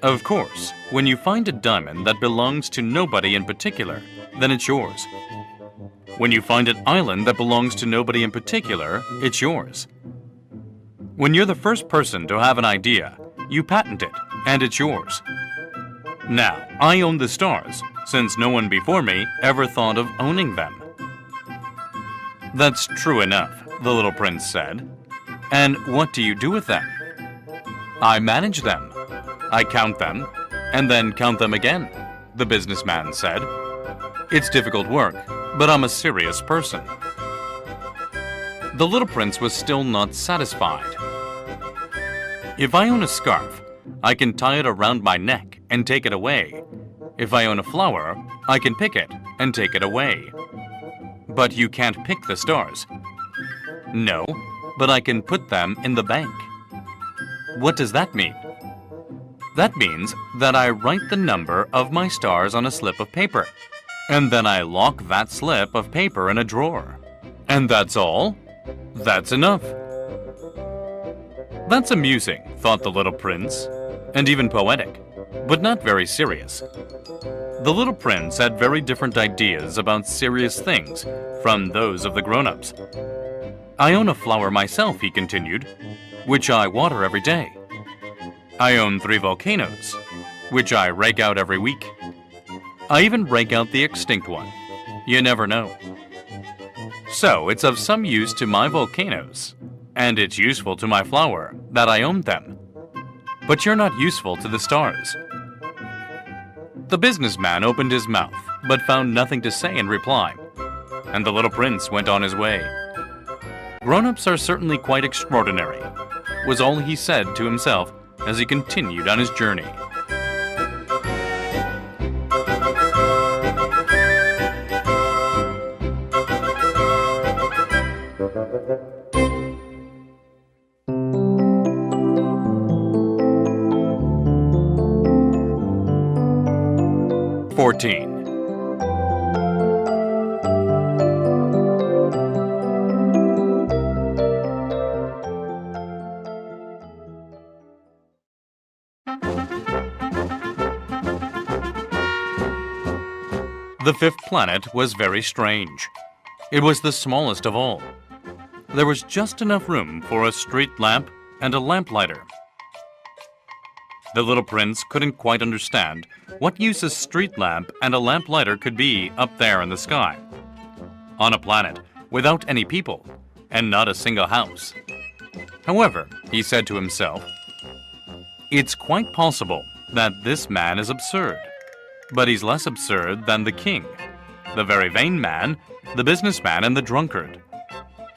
Of course, when you find a diamond that belongs to nobody in particular, then it's yours. When you find an island that belongs to nobody in particular, it's yours. When you're the first person to have an idea, you patent it, and it's yours. Now, I own the stars, since no one before me ever thought of owning them. "That's true enough," the little prince said. "And what do you do with them?" "I manage them. I count them, and then count them again," the businessman said. "It's difficult work, but I'm a serious person." The little prince was still not satisfied. "If I own a scarf, I can tie it around my neck and take it away. If I own a flower, I can pick it and take it away." "But you can't pick the stars." "No, but I can put them in the bank." "What does that mean?" "That means that I write the number of my stars on a slip of paper, and then I lock that slip of paper in a drawer. And that's all? That's enough." "That's amusing," thought the little prince, "and even poetic, but not very serious." The little prince had very different ideas about serious things from those of the grown-ups. I own a flower myself, he continued, which I water every day. I own 3 volcanoes, which I rake out every week. I even rake out the extinct one. You never know. So it's of some use to my volcanoes, and it's useful to my flower that I own them. But you're not useful to the stars. The businessman opened his mouth, but found nothing to say in reply, and the little prince went on his way. Grown-ups are certainly quite extraordinary, was all he said to himself as he continued on his journey. The 5th planet was very strange. It was the smallest of all. There was just enough room for a street lamp and a lamplighter. The little prince couldn't quite understand what use a street lamp and a lamplighter could be up there in the sky, on a planet without any people and not a single house. However, he said to himself, it's quite possible that this man is absurd, but he's less absurd than the king, the very vain man, the businessman, and the drunkard.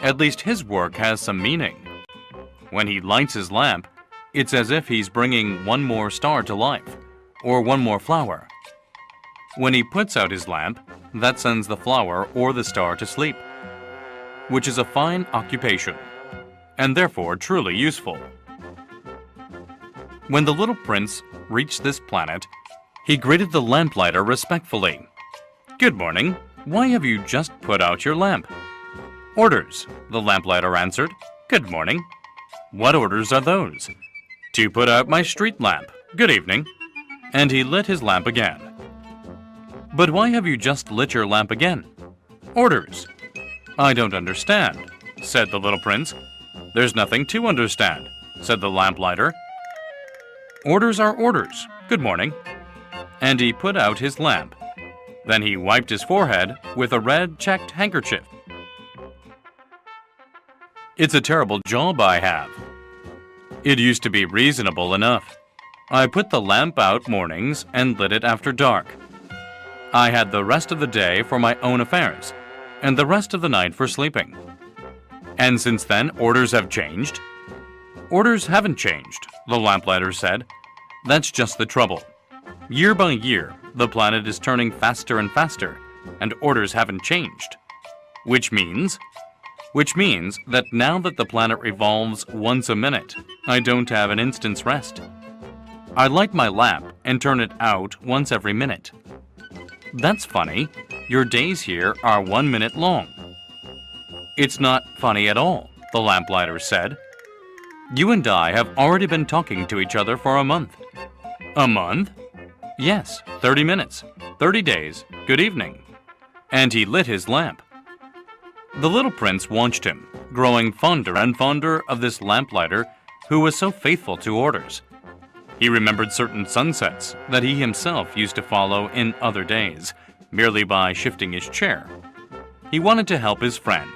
At least his work has some meaning. When he lights his lamp, it's as if he's bringing one more star to life, or one more flower. When he puts out his lamp, that sends the flower or the star to sleep, which is a fine occupation, and therefore truly useful. When the little prince reached this planet, he greeted the lamplighter respectfully. "Good morning. Why have you just put out your lamp?" "Orders," the lamplighter answered. "Good morning." "What orders are those?" "To put out my street lamp. Good evening." And he lit his lamp again. "But why have you just lit your lamp again?" "Orders." "I don't understand," said the little prince. "There's nothing to understand," said the lamplighter. "Orders are orders. Good morning." And he put out his lamp. Then he wiped his forehead with a red checked handkerchief. "It's a terrible job I have. It used to be reasonable enough. I put the lamp out mornings and lit it after dark. I had the rest of the day for my own affairs, and the rest of the night for sleeping. And since then, orders have changed?" "Orders haven't changed," the lamplighter said. "That's just the trouble. Year by year, the planet is turning faster and faster, and orders haven't changed. Which means that now that the planet revolves once a minute, I don't have an instant's rest. I light my lamp and turn it out once every minute." "That's funny. Your days here are 1 minute long." "It's not funny at all," the lamplighter said. "You and I have already been talking to each other for a month." "A month?" "Yes, 30 minutes, 30 days. Good evening." And he lit his lamp. The little prince watched him, growing fonder and fonder of this lamplighter who was so faithful to orders. He remembered certain sunsets that he himself used to follow in other days, merely by shifting his chair. He wanted to help his friend.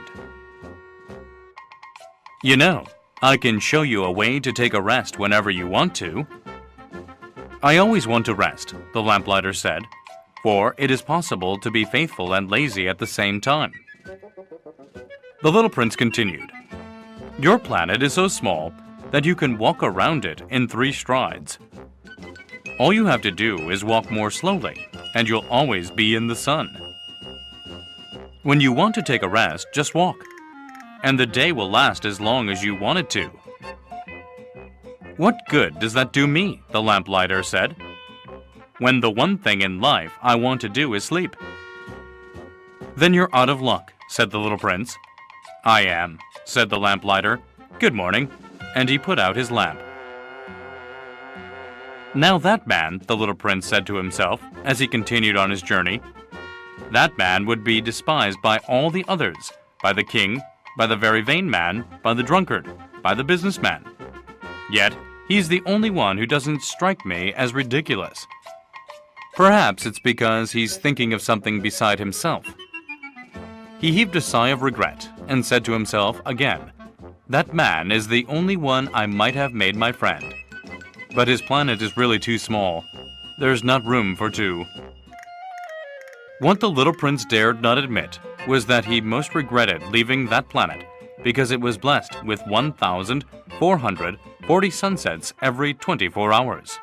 "You know, I can show you a way to take a rest whenever you want to." "I always want to rest," the lamplighter said, "for it is possible to be faithful and lazy at the same time." The little prince continued, "Your planet is so small that you can walk around it in 3 strides. All you have to do is walk more slowly, and you'll always be in the sun. When you want to take a rest, just walk, and the day will last as long as you want it to." "What good does that do me?" the lamplighter said, "when the one thing in life I want to do is sleep." "Then you're out of luck," said the little prince. "I am," said the lamplighter. "Good morning." And he put out his lamp. Now that man, the little prince said to himself as he continued on his journey, that man would be despised by all the others, by the king, by the very vain man, by the drunkard, by the businessman. Yet, he's the only one who doesn't strike me as ridiculous. Perhaps it's because he's thinking of something beside himself. He heaved a sigh of regret and said to himself again, that man is the only one I might have made my friend. But his planet is really too small. There's not room for two. What the little prince dared not admit was that he most regretted leaving that planet because it was blessed with 1,440 sunsets every 24 hours.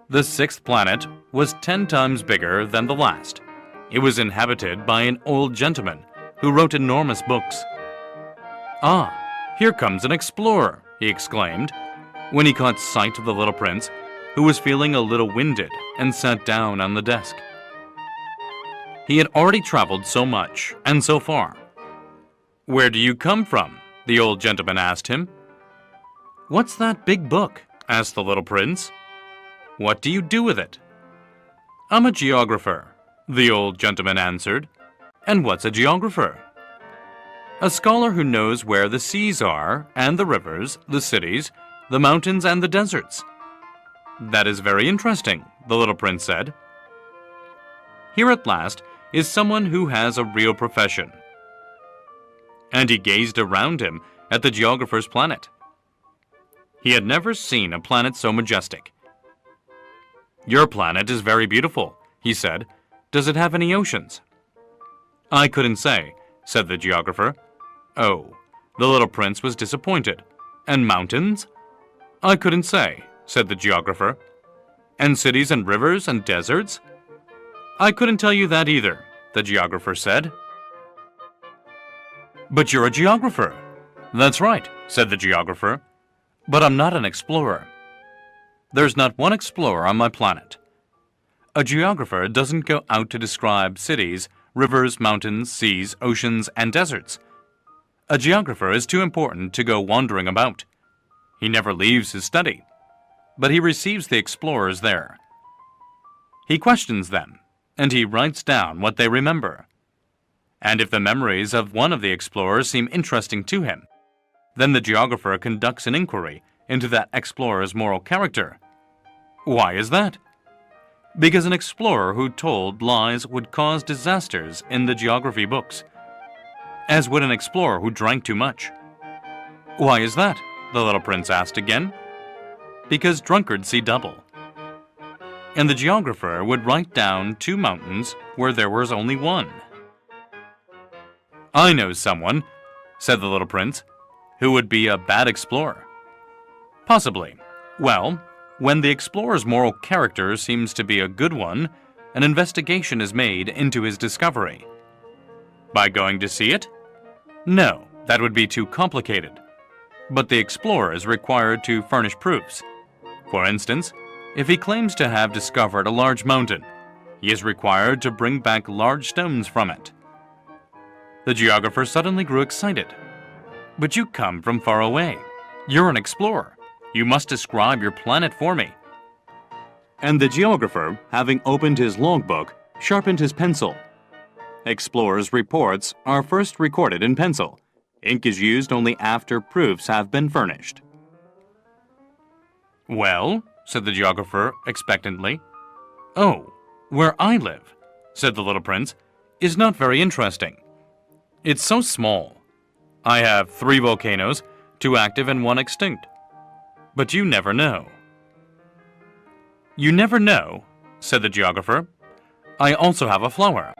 The sixth planet was 10 times bigger than the last. It was inhabited by an old gentleman who wrote enormous books. "Ah, here comes an explorer," he exclaimed, when he caught sight of the little prince, who was feeling a little winded and sat down on the desk. He had already traveled so much and so far. "Where do you come from?" the old gentleman asked him. "What's that big book?" asked the little prince. "What do you do with it?" "I'm a geographer," the old gentleman answered. "And what's a geographer?" "A scholar who knows where the seas are, and the rivers, the cities, the mountains, and the deserts." "That is very interesting," the little prince said. "Here at last is someone who has a real profession." And he gazed around him at the geographer's planet. He had never seen a planet so majestic. "Your planet is very beautiful," he said. "Does it have any oceans?" "I couldn't say," said the geographer. "Oh," the little prince was disappointed. "And mountains?" "I couldn't say," said the geographer. "And cities and rivers and deserts?" "I couldn't tell you that either," the geographer said. "But you're a geographer." "That's right," said the geographer. "But I'm not an explorer. There's not one explorer on my planet. A geographer doesn't go out to describe cities, rivers, mountains, seas, oceans, and deserts. A geographer is too important to go wandering about. He never leaves his study, but he receives the explorers there. He questions them, and he writes down what they remember. And if the memories of one of the explorers seem interesting to him, then the geographer conducts an inquiry into that explorer's moral character. Why is that? Because an explorer who told lies would cause disasters in the geography books, as would an explorer who drank too much. Why is that? The little prince asked again. Because drunkards see double. And the geographer would write down 2 mountains where there was only 1. "I know someone," said the little prince, "who would be a bad explorer." "Possibly. Well, when the explorer's moral character seems to be a good one, an investigation is made into his discovery." "By going to see it?" "No, that would be too complicated. But the explorer is required to furnish proofs. For instance, if he claims to have discovered a large mountain, he is required to bring back large stones from it." The geographer suddenly grew excited. "But you come from far away. You're an explorer. You must describe your planet for me." And the geographer, having opened his logbook, sharpened his pencil. Explorers' reports are first recorded in pencil. Ink is used only after proofs have been furnished. "Well," said the geographer expectantly. "Oh, where I live," said the little prince, "is not very interesting. It's so small. I have 3 volcanoes, 2 active and 1 extinct. But you never know." "You never know," said the geographer. "I also have a flower."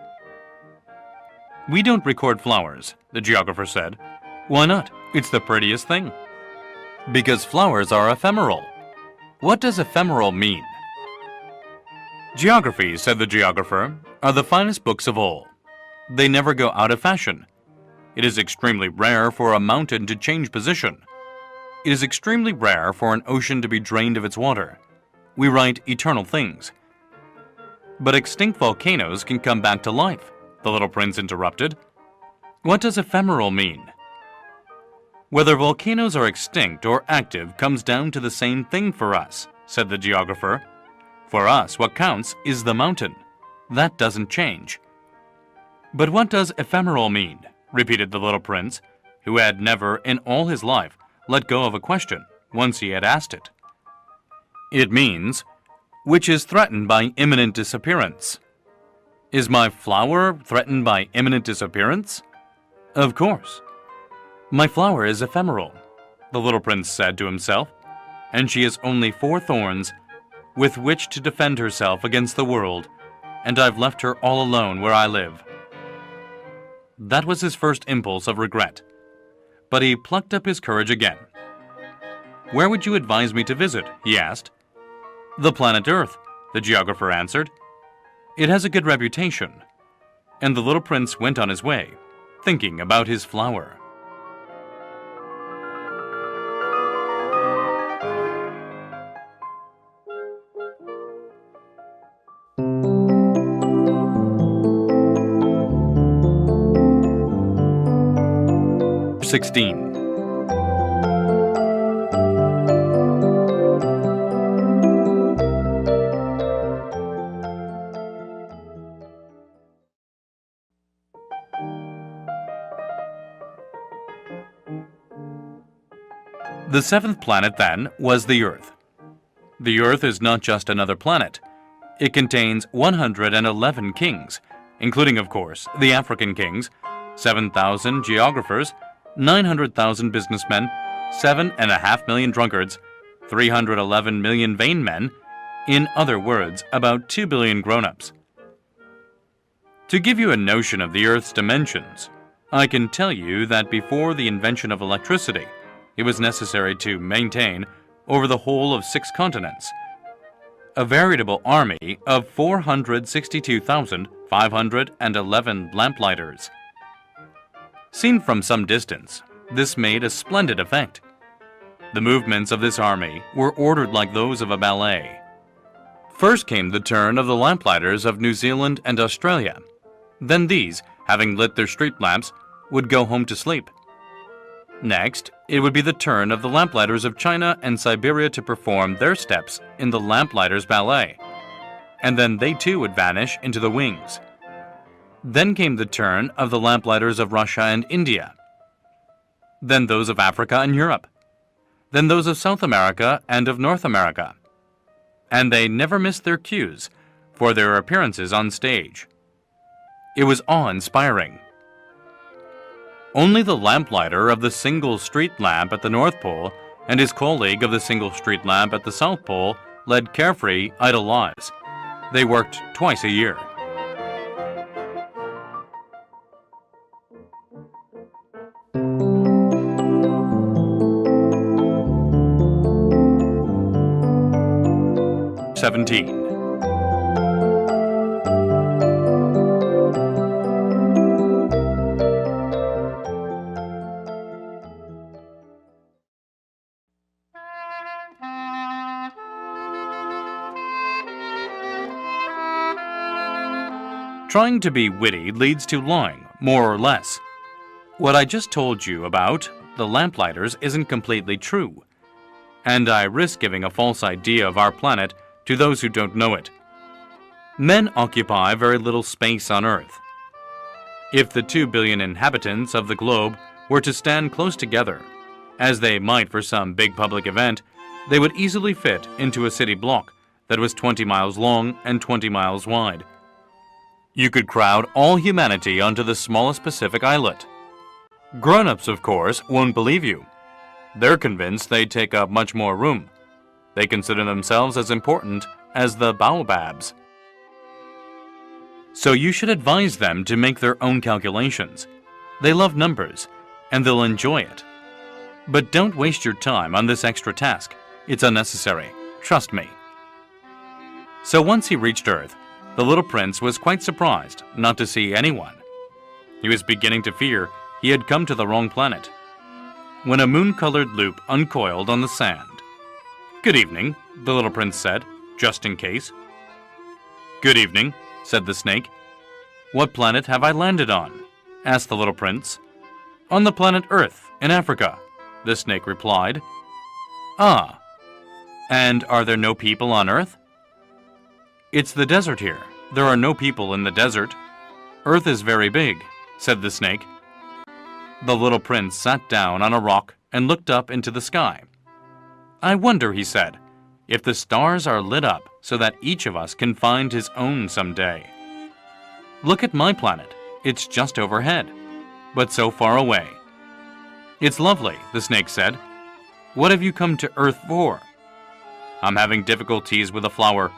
"We don't record flowers," the geographer said. "Why not? It's the prettiest thing." Because flowers are ephemeral. What does ephemeral mean? Geography, said the geographer, are the finest books of all. They never go out of fashion. It is extremely rare for a mountain to change position. It is extremely rare for an ocean to be drained of its water. We write eternal things. But extinct volcanoes can come back to life, the little prince interrupted. What does ephemeral mean? Whether volcanoes are extinct or active comes down to the same thing for us, said the geographer. For us, what counts is the mountain. That doesn't change. But what does ephemeral mean? Repeated the little prince, who had never in all his life let go of a question once he had asked it. It means, which is threatened by imminent disappearance. Is my flower threatened by imminent disappearance? Of course. My flower is ephemeral, the little prince said to himself, and she has only 4 thorns with which to defend herself against the world, and I've left her all alone where I live. That was his first impulse of regret, but he plucked up his courage again. Where would you advise me to visit? He asked. The planet Earth, the geographer answered. It has a good reputation. And the little prince went on his way, thinking about his flower. Chapter 16. The 7th planet, then, was the Earth. The Earth is not just another planet. It contains 111 kings, including, of course, the African kings, 7,000 geographers, 900,000 businessmen, 7.5 million drunkards, 311 million vain men, in other words, about 2 billion grown-ups. To give you a notion of the Earth's dimensions, I can tell you that before the invention of electricity, it was necessary to maintain, over the whole of 6 continents, a veritable army of 462,511 lamplighters. Seen from some distance, this made a splendid effect. The movements of this army were ordered like those of a ballet. First came the turn of the lamplighters of New Zealand and Australia. Then these, having lit their street lamps, would go home to sleep. Next, it would be the turn of the lamplighters of China and Siberia to perform their steps in the lamplighters' ballet, and then they too would vanish into the wings. Then came the turn of the lamplighters of Russia and India, then those of Africa and Europe, then those of South America and of North America. And they never missed their cues for their appearances on stage. It was awe-inspiring. Only the lamplighter of the single street lamp at the North Pole and his colleague of the single street lamp at the South Pole led carefree, idle lives. They worked twice a year. Chapter 17. Trying to be witty leads to lying, more or less. What I just told you about the lamplighters isn't completely true, and I risk giving a false idea of our planet to those who don't know it. Men occupy very little space on Earth. If the 2 billion inhabitants of the globe were to stand close together, as they might for some big public event, they would easily fit into a city block that was 20 miles long and 20 miles wide. You could crowd all humanity onto the smallest Pacific islet. Grown-ups, of course, won't believe you. They're convinced they take up much more room. They consider themselves as important as the baobabs. So you should advise them to make their own calculations. They love numbers, and they'll enjoy it. But don't waste your time on this extra task. It's unnecessary. Trust me. So once he reached Earth, the little prince was quite surprised not to see anyone. He was beginning to fear he had come to the wrong planet, when a moon-colored loop uncoiled on the sand. "Good evening," the little prince said, just in case. "Good evening," said the snake. "What planet have I landed on?" asked the little prince. "On the planet Earth, in Africa," the snake replied. "Ah, and are there no people on Earth?" "It's the desert here. There are no people in the desert. Earth is very big," said the snake. The little prince sat down on a rock and looked up into the sky. "I wonder," he said, "if the stars are lit up so that each of us can find his own someday. Look at my planet. It's just overhead, but so far away." "It's lovely," the snake said. "What have you come to Earth for?" "I'm having difficulties with a flower,"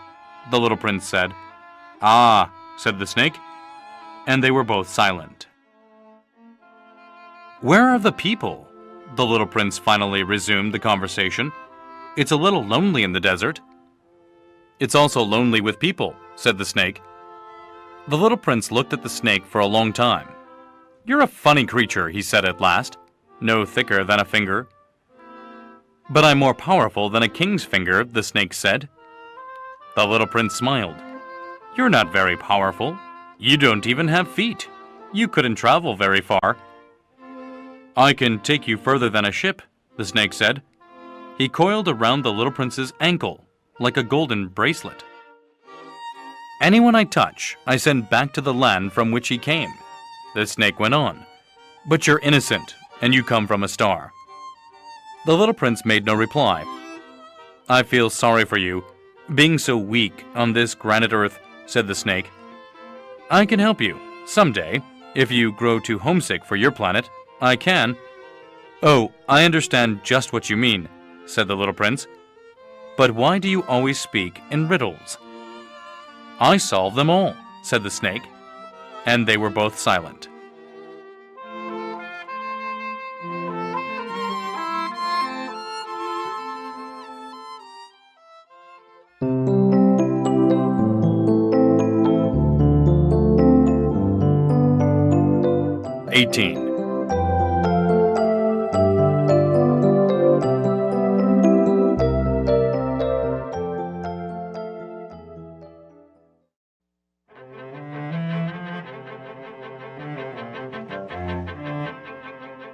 the little prince said. "Ah," said the snake, and they were both silent. "Where are the people?" the little prince finally resumed the conversation. "It's a little lonely in the desert." "It's also lonely with people," said the snake. The little prince looked at the snake for a long time. "You're a funny creature," he said at last, "no thicker than a finger." "But I'm more powerful than a king's finger," the snake said. The little prince smiled. "You're not very powerful. You don't even have feet. You couldn't travel very far." "I can take you further than a ship," the snake said. He coiled around the little prince's ankle like a golden bracelet. "Anyone I touch, I send back to the land from which he came," the snake went on. "But you're innocent, and you come from a star." The little prince made no reply. "I feel sorry for you, being so weak on this granite earth," said the snake. "I can help you, someday, if you grow too homesick for your planet. I can." "Oh, I understand just what you mean," said the little prince. "But why do you always speak in riddles?" "I solve them all," said the snake, and they were both silent.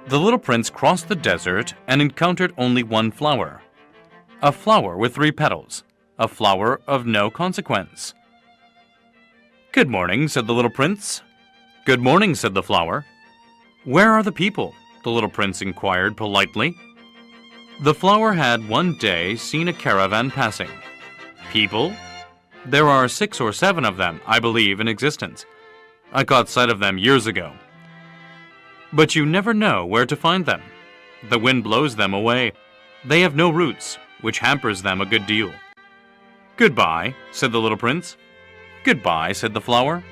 The little prince crossed the desert and encountered only one flower. A flower with 3 petals, a flower of no consequence. "Good morning," said the little prince. "Good morning," said the flower. "Where are the people?" the little prince inquired politely. The flower had one day seen a caravan passing. "People? There are 6 or 7 of them, I believe, in existence. I caught sight of them years ago. But you never know where to find them. The wind blows them away. They have no roots, which hampers them a good deal." "Goodbye," said the little prince. "Goodbye," said the flower.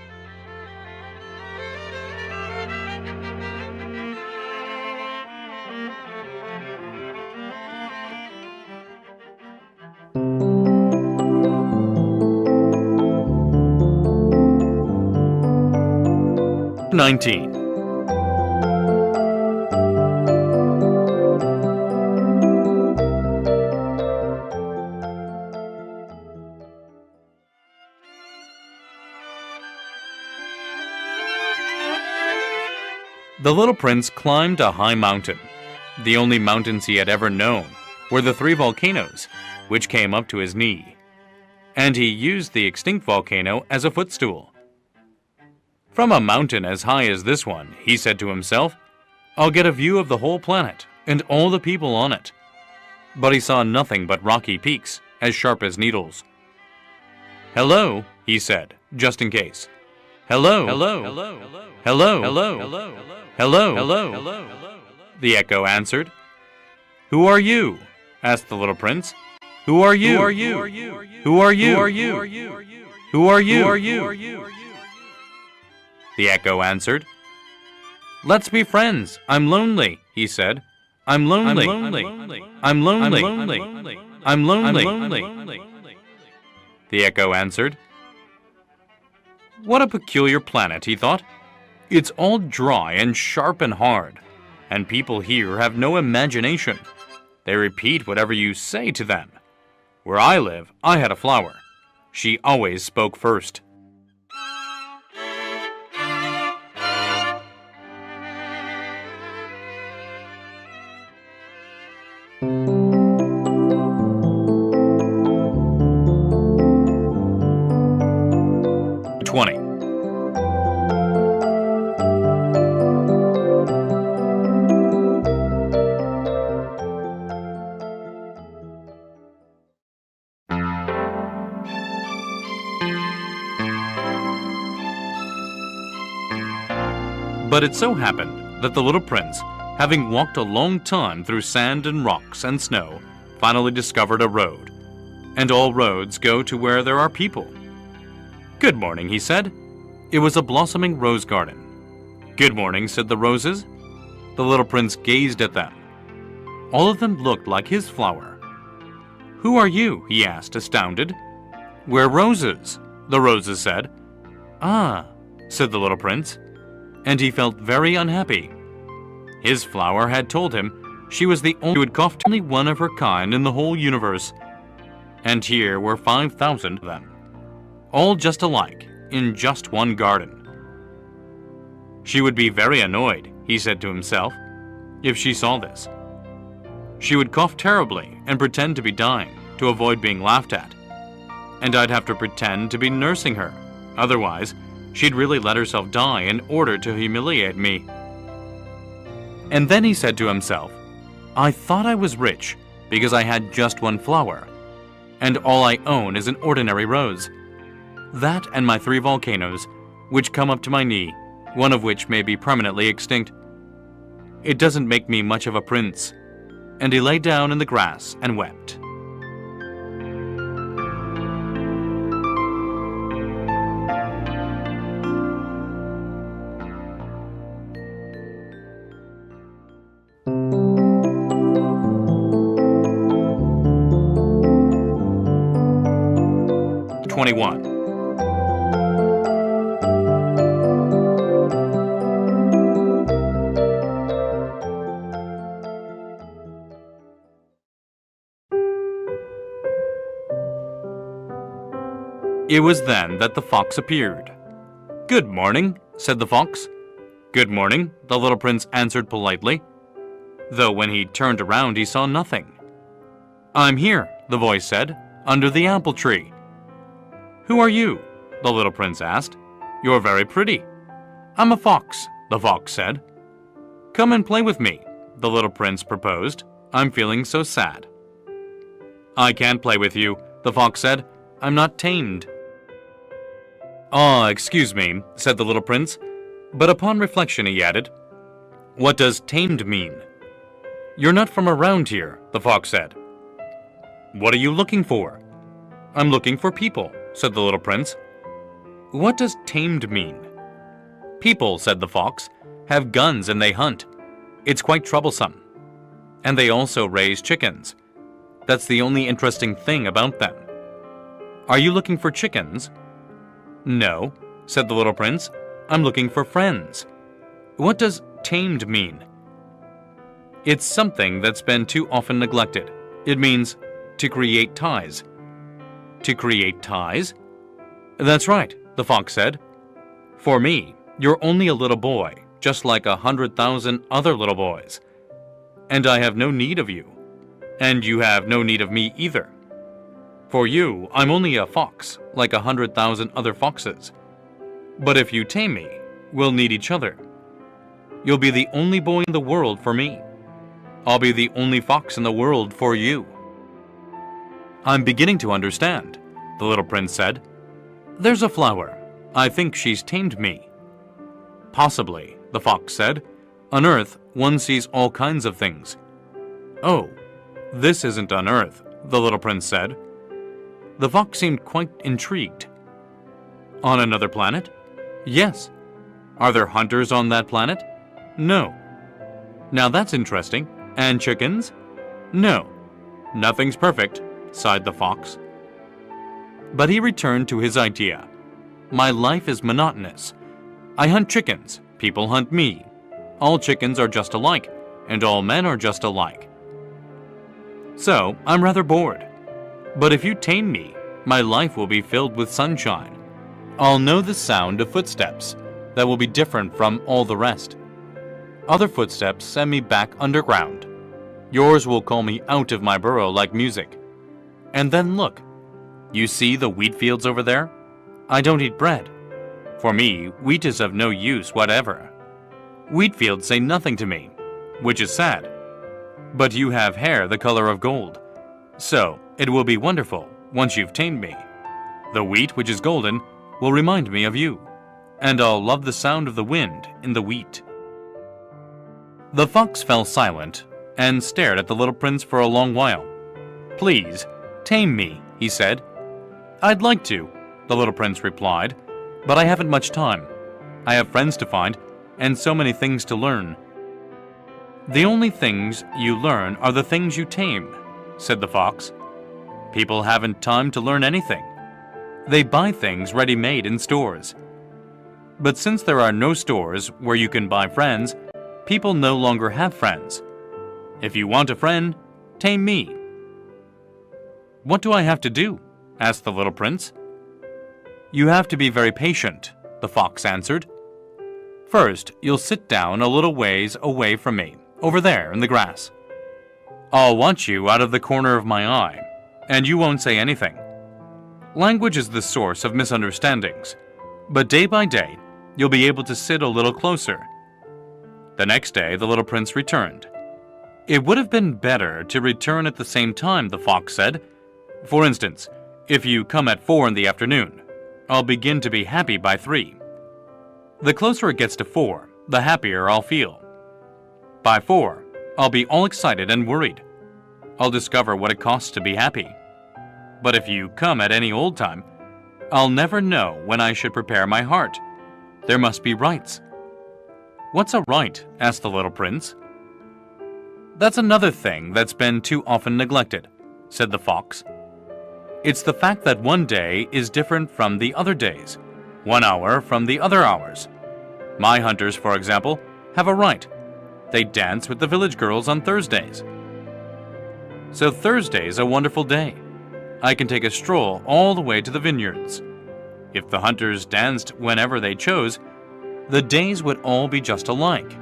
"19. The little prince climbed a high mountain. The only mountains he had ever known were the 3 volcanoes, which came up to his knee. And he used the extinct volcano as a footstool. "From a mountain as high as this one," he said to himself, "I'll get a view of the whole planet and all the people on it." But he saw nothing but rocky peaks, as sharp as needles. "Hello," he said, just in case. "Hello, hello, hello, hello, hello, hello, hello," the echo answered. "Who are you?" asked the little prince. "Who are you? Who are you? Who are you? Who are you? Who are you? Who are you?" The echo answered. "Let's be friends. I'm lonely," he said. I'm lonely. I'm lonely. I'm lonely. The echo answered. What a peculiar planet, he thought. It's all dry and sharp and hard, and people here have no imagination. They repeat whatever you say to them. Where I live, I had a flower. She always spoke first. But it so happened that the little prince, having walked a long time through sand and rocks and snow, finally discovered a road. And all roads go to where there are people. Good morning, he said. It was a blossoming rose garden. Good morning, said the roses. The little prince gazed at them. All of them looked like his flower. Who are you? He asked, astounded. We're roses, the roses said. Ah, said the little prince. And he felt very unhappy. His flower had told him she was the only one of her kind in the whole universe. And here were 5,000 of them, all just alike, in just one garden. She would be very annoyed, he said to himself, if she saw this. She would cough terribly and pretend to be dying to avoid being laughed at. And I'd have to pretend to be nursing her, otherwise she'd really let herself die in order to humiliate me. And then he said to himself, I thought I was rich because I had just one flower, and all I own is an ordinary rose. That and my 3 volcanoes, which come up to my knee, one of which may be permanently extinct. It doesn't make me much of a prince. And he lay down in the grass and wept. It was then that the fox appeared. Good morning, said the fox. Good morning, the little prince answered politely, though when he turned around he saw nothing. I'm here, the voice said, under the apple tree. Who are you? The little prince asked. You're very pretty. I'm a fox, the fox said. Come and play with me, the little prince proposed. I'm feeling so sad. I can't play with you, the fox said. I'm not tamed. Ah, excuse me, said the little prince, but upon reflection he added, what does tamed mean? You're not from around here, the fox said. What are you looking for? I'm looking for people, said the little prince. What does tamed mean? People, said the fox, have guns and they hunt. It's quite troublesome. And they also raise chickens. That's the only interesting thing about them. Are you looking for chickens? No, said the little prince. I'm looking for friends. What does tamed mean? It's something that's been too often neglected. It means to create ties. To create ties? That's right, the fox said. For me, you're only a little boy, just like 100,000 other little boys. And I have no need of you. And you have no need of me either. For you, I'm only a fox, like 100,000 other foxes. But if you tame me, we'll need each other. You'll be the only boy in the world for me. I'll be the only fox in the world for you. I'm beginning to understand, the little prince said. There's a flower. I think she's tamed me. Possibly, the fox said. On Earth, one sees all kinds of things. Oh, this isn't on Earth, the little prince said. The fox seemed quite intrigued. On another planet? Yes. Are there hunters on that planet? No. Now that's interesting, And chickens? No, nothing's perfect, sighed the fox. But he returned to his idea. My life is monotonous. I hunt chickens, people hunt me. All chickens are just alike, and all men are just alike. So, I'm rather bored. But if you tame me, my life will be filled with sunshine. I'll know the sound of footsteps that will be different from all the rest. Other footsteps send me back underground. Yours will call me out of my burrow like music. And then look, you see the wheat fields over there? I don't eat bread. For me, wheat is of no use whatever. Wheat fields say nothing to me, which is sad. But you have hair the color of gold. So, it will be wonderful once you've tamed me. The wheat, which is golden, will remind me of you, and I'll love the sound of the wind in the wheat. The fox fell silent and stared at the little prince for a long while. Please, tame me, he said. I'd like to, the little prince replied, but I haven't much time. I have friends to find, and so many things to learn. The only things you learn are the things you tame, said the fox. People haven't time to learn anything. They buy things ready-made in stores. But since there are no stores where you can buy friends, people no longer have friends. If you want a friend, tame me. What do I have to do? Asked the little prince. You have to be very patient, the fox answered. First, you'll sit down a little ways away from me, over there in the grass. I'll watch you out of the corner of my eye, and you won't say anything. Language is the source of misunderstandings, but day by day, you'll be able to sit a little closer. The next day, the little prince returned. It would have been better to return at the same time, the fox said. For instance, if you come at 4 in the afternoon, I'll begin to be happy by 3. The closer it gets to 4, the happier I'll feel. By 4, I'll be all excited and worried. I'll discover what it costs to be happy. But if you come at any old time, I'll never know when I should prepare my heart. There must be rites. What's a rite? Asked the little prince. That's another thing that's been too often neglected, said the fox. It's the fact that one day is different from the other days, 1 hour from the other hours. My hunters, for example, have a rite. They dance with the village girls on Thursdays. So Thursday's a wonderful day. I can take a stroll all the way to the vineyards. If the hunters danced whenever they chose, the days would all be just alike,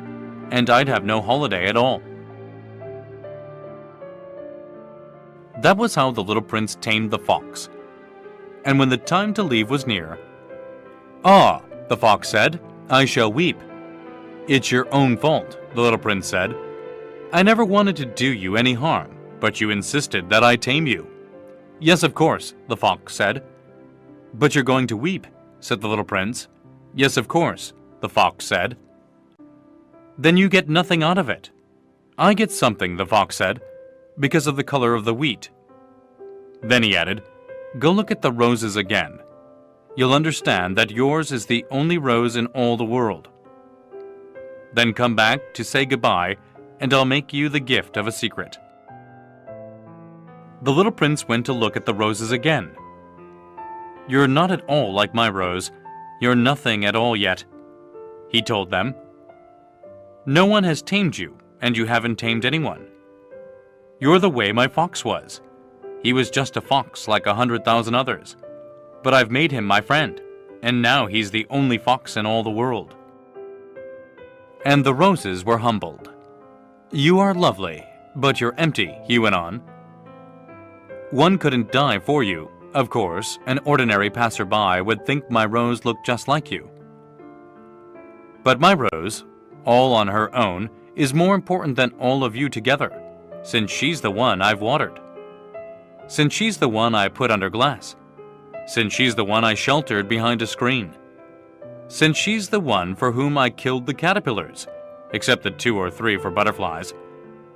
and I'd have no holiday at all. That was how the little prince tamed the fox. And when the time to leave was near, "Ah," the fox said, "I shall weep." "It's your own fault," the little prince said. "I never wanted to do you any harm, but you insisted that I tame you." "Yes, of course," the fox said. "But you're going to weep," said the little prince. "Yes, of course," the fox said. "Then you get nothing out of it." "I get something," the fox said, "because of the color of the wheat." Then he added, "Go look at the roses again. You'll understand that yours is the only rose in all the world. Then come back to say goodbye, and I'll make you the gift of a secret." The little prince went to look at the roses again. "You're not at all like my rose. You're nothing at all yet," he told them. "No one has tamed you, and you haven't tamed anyone. You're the way my fox was. He was just a fox like 100,000 others. But I've made him my friend, and now he's the only fox in all the world." And the roses were humbled. "You are lovely, but you're empty," he went on. "One couldn't die for you. Of course, an ordinary passerby would think my rose looked just like you. But my rose, all on her own, is more important than all of you together, since she's the one I've watered. Since she's the one I put under glass. Since she's the one I sheltered behind a screen. Since she's the one for whom I killed the caterpillars, except the 2 or 3 for butterflies.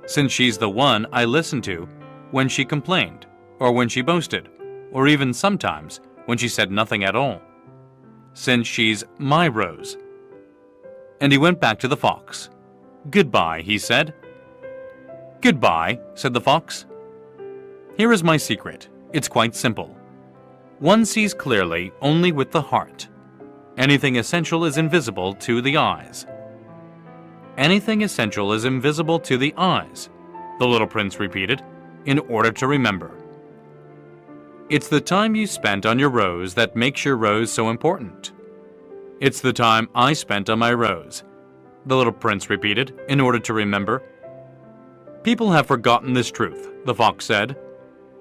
Since she's the one I listened to when she complained, or when she boasted, or even sometimes when she said nothing at all. Since she's my rose." And he went back to the fox. "Goodbye," he said. "Goodbye," said the fox. "Here is my secret. It's quite simple. One sees clearly only with the heart. Anything essential is invisible to the eyes." "Anything essential is invisible to the eyes," the little prince repeated, in order to remember. "It's the time you spent on your rose that makes your rose so important." "It's the time I spent on my rose," the little prince repeated, in order to remember. "People have forgotten this truth," the fox said,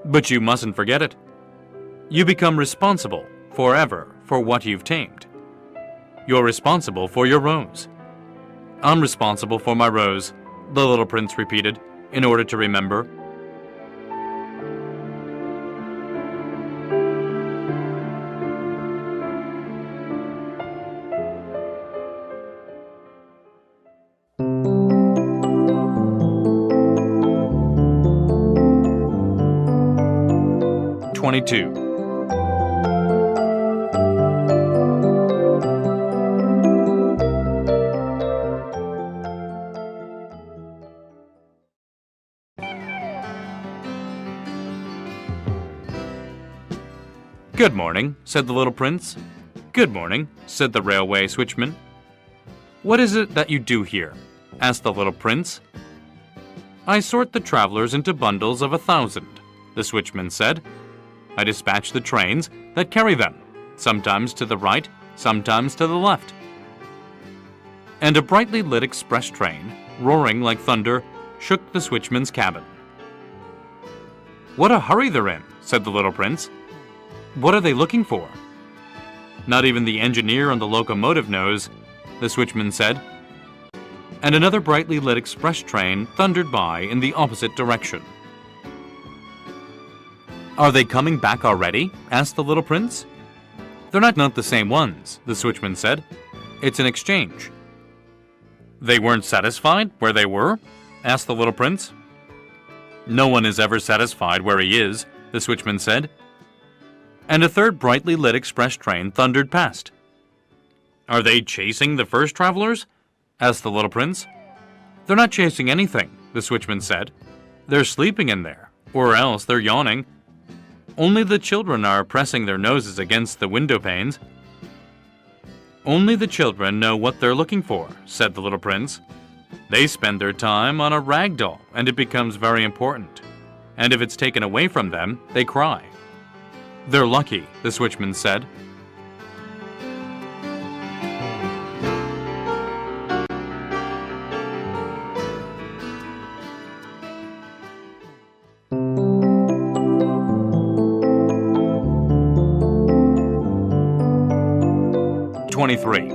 "but you mustn't forget it. You become responsible forever for what you've tamed. You're responsible for your rose." "I'm responsible for my rose," the little prince repeated, in order to remember. "Good morning," said the little prince. "Good morning," said the railway switchman. "What is it that you do here?" asked the little prince. "I sort the travelers into bundles of 1,000, the switchman said. "I dispatch the trains that carry them, sometimes to the right, sometimes to the left." And a brightly lit express train, roaring like thunder, shook the switchman's cabin. "What a hurry they're in," said the little prince. "What are they looking for?" "Not even the engineer on the locomotive knows," the switchman said. And another brightly lit express train thundered by in the opposite direction. "Are they coming back already?" asked the little prince. "They're not the same ones," the switchman said. "It's an exchange." "They weren't satisfied where they were?" asked the little prince. "No one is ever satisfied where he is," the switchman said. And a third brightly lit express train thundered past. "Are they chasing the first travelers?" asked the little prince. "They're not chasing anything," the switchman said. "They're sleeping in there, or else they're yawning. Only the children are pressing their noses against the window panes." "Only the children know what they're looking for," said the little prince. "They spend their time on a rag doll, and it becomes very important. And if it's taken away from them, they cry." "They're lucky," the switchman said. "23.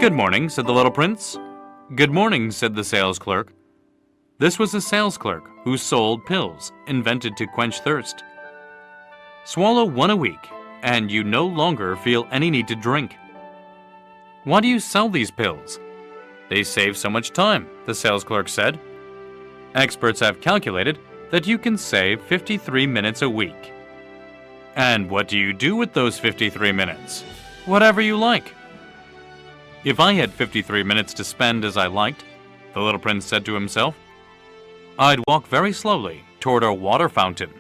"Good morning," said the little prince. "Good morning," said the sales clerk. This was a sales clerk who sold pills invented to quench thirst. Swallow one a week, and you no longer feel any need to drink. "Why do you sell these pills?" "They save so much time," the sales clerk said. "Experts have calculated that you can save 53 minutes a week." "And what do you do with those 53 minutes?" "Whatever you like." "If I had 53 minutes to spend as I liked," the little prince said to himself, "I'd walk very slowly toward a water fountain."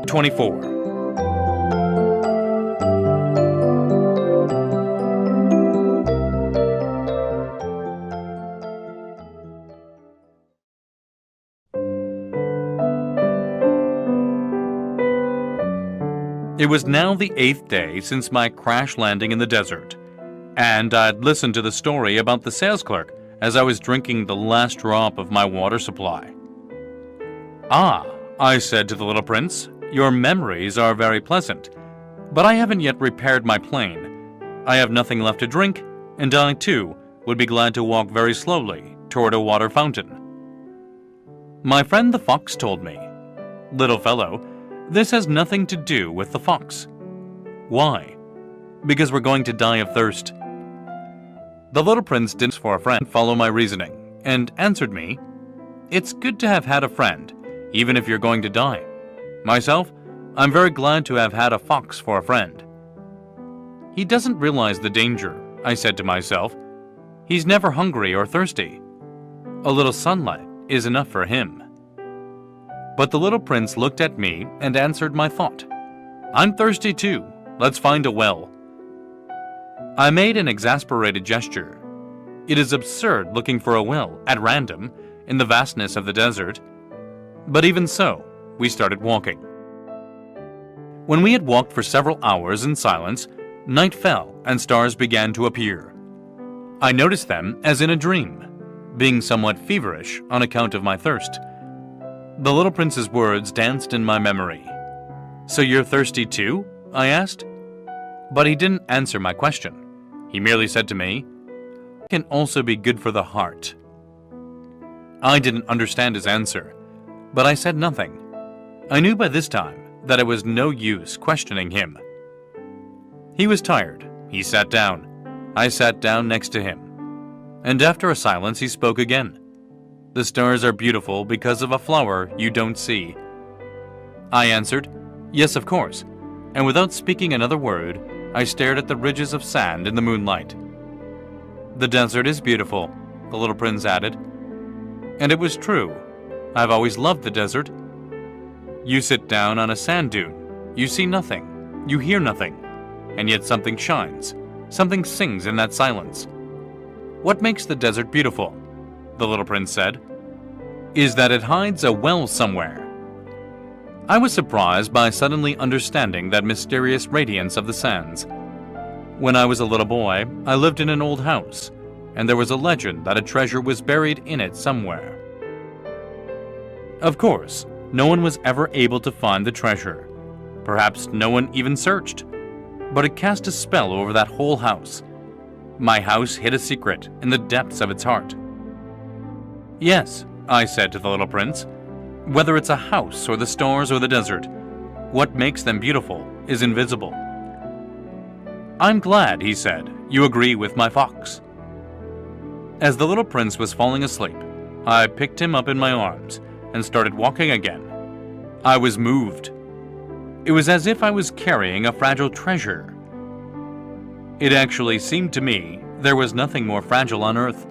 "24. It was now the 8th day since my crash landing in the desert, and I'd listened to the story about the sales clerk as I was drinking the last drop of my water supply. "Ah," I said to the little prince, "your memories are very pleasant, but I haven't yet repaired my plane. I have nothing left to drink, and I, too, would be glad to walk very slowly toward a water fountain. My friend the fox told me, "Little fellow, this has nothing to do with the fox." "Why?" "Because we're going to die of thirst." The little prince didn't for a friend follow my reasoning and answered me, "It's good to have had a friend, even if you're going to die. Myself, I'm very glad to have had a fox for a friend." "He doesn't realize the danger," I said to myself. "He's never hungry or thirsty. A little sunlight is enough for him." But the little prince looked at me and answered my thought. "I'm thirsty too. Let's find a well." I made an exasperated gesture. It is absurd looking for a well at random in the vastness of the desert. But even so, we started walking. When we had walked for several hours in silence, night fell and stars began to appear. I noticed them as in a dream, being somewhat feverish on account of my thirst. The little prince's words danced in my memory. "So you're thirsty too?" I asked. But he didn't answer my question. He merely said to me, "It can also be good for the heart." I didn't understand his answer, but I said nothing. I knew by this time that it was no use questioning him. He was tired. He sat down. I sat down next to him. And after a silence, he spoke again. "The stars are beautiful because of a flower you don't see." I answered, "Yes, of course," and without speaking another word, I stared at the ridges of sand in the moonlight. "The desert is beautiful," the little prince added. And it was true. I've always loved the desert. You sit down on a sand dune. You see nothing. You hear nothing. And yet something shines. Something sings in that silence. "What makes the desert beautiful," the little prince said, "is that it hides a well somewhere." I was surprised by suddenly understanding that mysterious radiance of the sands. When I was a little boy, I lived in an old house, and there was a legend that a treasure was buried in it somewhere. Of course, no one was ever able to find the treasure. Perhaps no one even searched. But it cast a spell over that whole house. My house hid a secret in the depths of its heart. "Yes," I said to the little prince, "whether it's a house or the stars or the desert, what makes them beautiful is invisible." "I'm glad," he said, "you agree with my fox." As the little prince was falling asleep, I picked him up in my arms and started walking again. I was moved. It was as if I was carrying a fragile treasure. It actually seemed to me there was nothing more fragile on earth.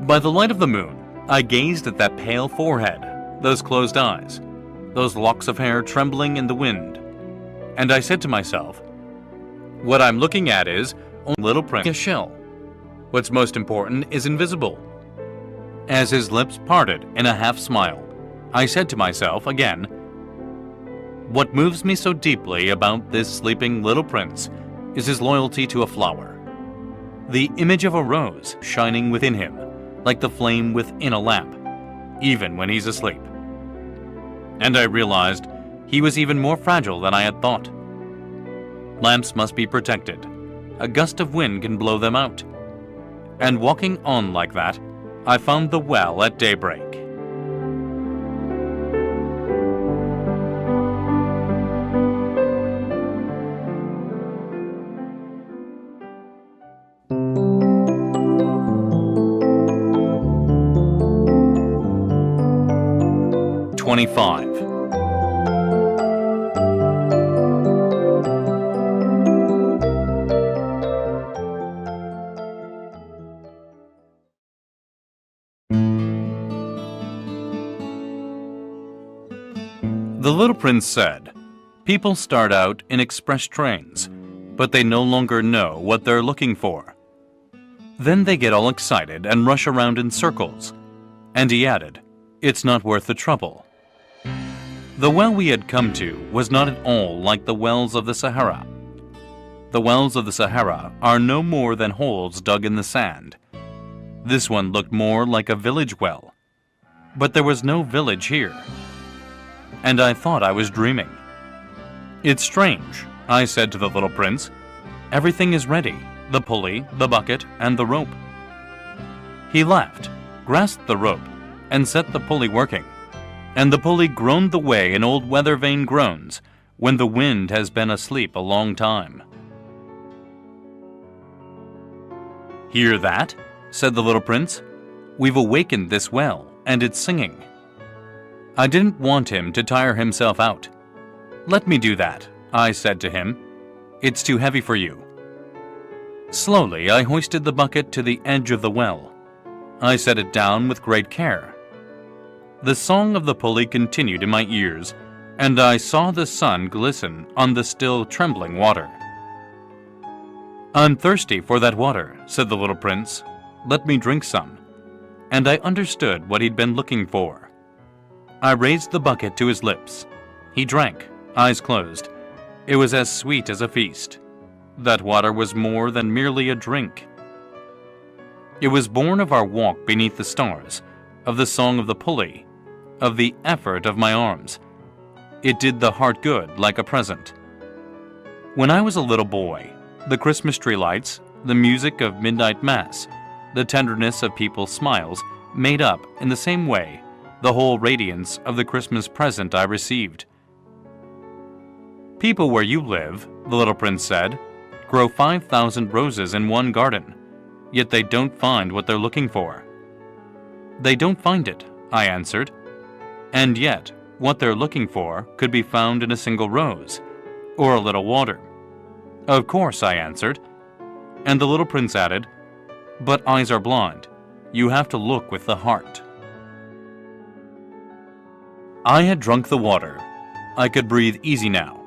By the light of the moon, I gazed at that pale forehead, those closed eyes, those locks of hair trembling in the wind, and I said to myself, "What I'm looking at is only little prince, a shell. What's most important is invisible." As his lips parted in a half smile, I said to myself again, "What moves me so deeply about this sleeping little prince is his loyalty to a flower. The image of a rose shining within him, like the flame within a lamp, even when he's asleep." And I realized he was even more fragile than I had thought. Lamps must be protected. A gust of wind can blow them out. And walking on like that, I found the well at daybreak. The little prince said, "People start out in express trains, but they no longer know what they're looking for. Then they get all excited and rush around in circles." And he added, "It's not worth the trouble." The well we had come to was not at all like the wells of the Sahara. The wells of the Sahara are no more than holes dug in the sand. This one looked more like a village well. But there was no village here. And I thought I was dreaming. "It's strange," I said to the little prince. "Everything is ready. the pulley, the bucket, and the rope. He laughed, grasped the rope, and set the pulley working, and the pulley groaned the way an old weather vane groans when the wind has been asleep a long time. "Hear that?" said the little prince. "We've awakened this well, and it's singing." I didn't want him to tire himself out. "Let me do that," I said to him. "It's too heavy for you." Slowly, I hoisted the bucket to the edge of the well. I set it down with great care. The song of the pulley continued in my ears, and I saw the sun glisten on the still trembling water. "I'm thirsty for that water," said the little prince. "Let me drink some." And I understood what he'd been looking for. I raised the bucket to his lips. He drank, eyes closed. It was as sweet as a feast. That water was more than merely a drink. It was born of our walk beneath the stars, of the song of the pulley, of the effort of my arms. It did the heart good like a present. When I was a little boy, the Christmas tree lights, the music of midnight mass, the tenderness of people's smiles made up, in the same way, the whole radiance of the Christmas present I received. "People where you live," the little prince said, "grow 5,000 roses in one garden, yet they don't find what they're looking for." "They don't find it," I answered. "And yet, what they're looking for could be found in a single rose, or a little water." "Of course," I answered. And the little prince added, "But eyes are blind. You have to look with the heart." I had drunk the water. I could breathe easy now.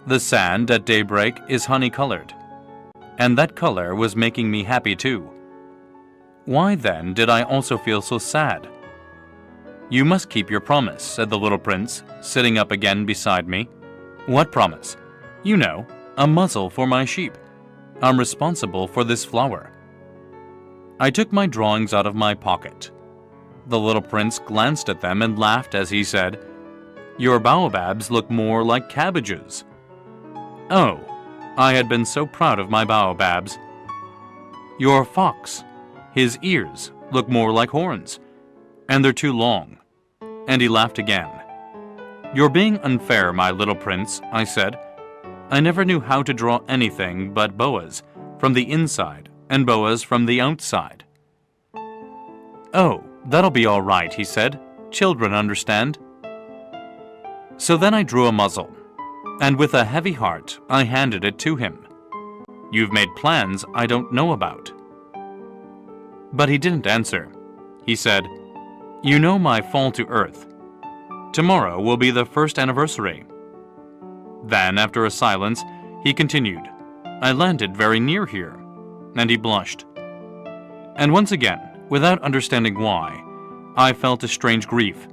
The sand at daybreak is honey-colored, and that color was making me happy too. Why then did I also feel so sad? "You must keep your promise," said the little prince, sitting up again beside me. "What promise?" "You know, a muzzle for my sheep. I'm responsible for this flower." I took my drawings out of my pocket. The little prince glanced at them and laughed as he said, "Your baobabs look more like cabbages." Oh, I had been so proud of my baobabs. "Your fox, his ears look more like horns, and they're too long." And he laughed again. "You're being unfair, my little prince," I said. "I never knew how to draw anything but boas from the inside and boas from the outside." "Oh, that'll be all right," he said. "Children understand." So then I drew a muzzle, and with a heavy heart I handed it to him. "You've made plans I don't know about." But he didn't answer. He said, "You know my fall to earth. Tomorrow will be the first anniversary." Then, after a silence, he continued, "I landed very near here," and he blushed. And once again, without understanding why, I felt a strange grief.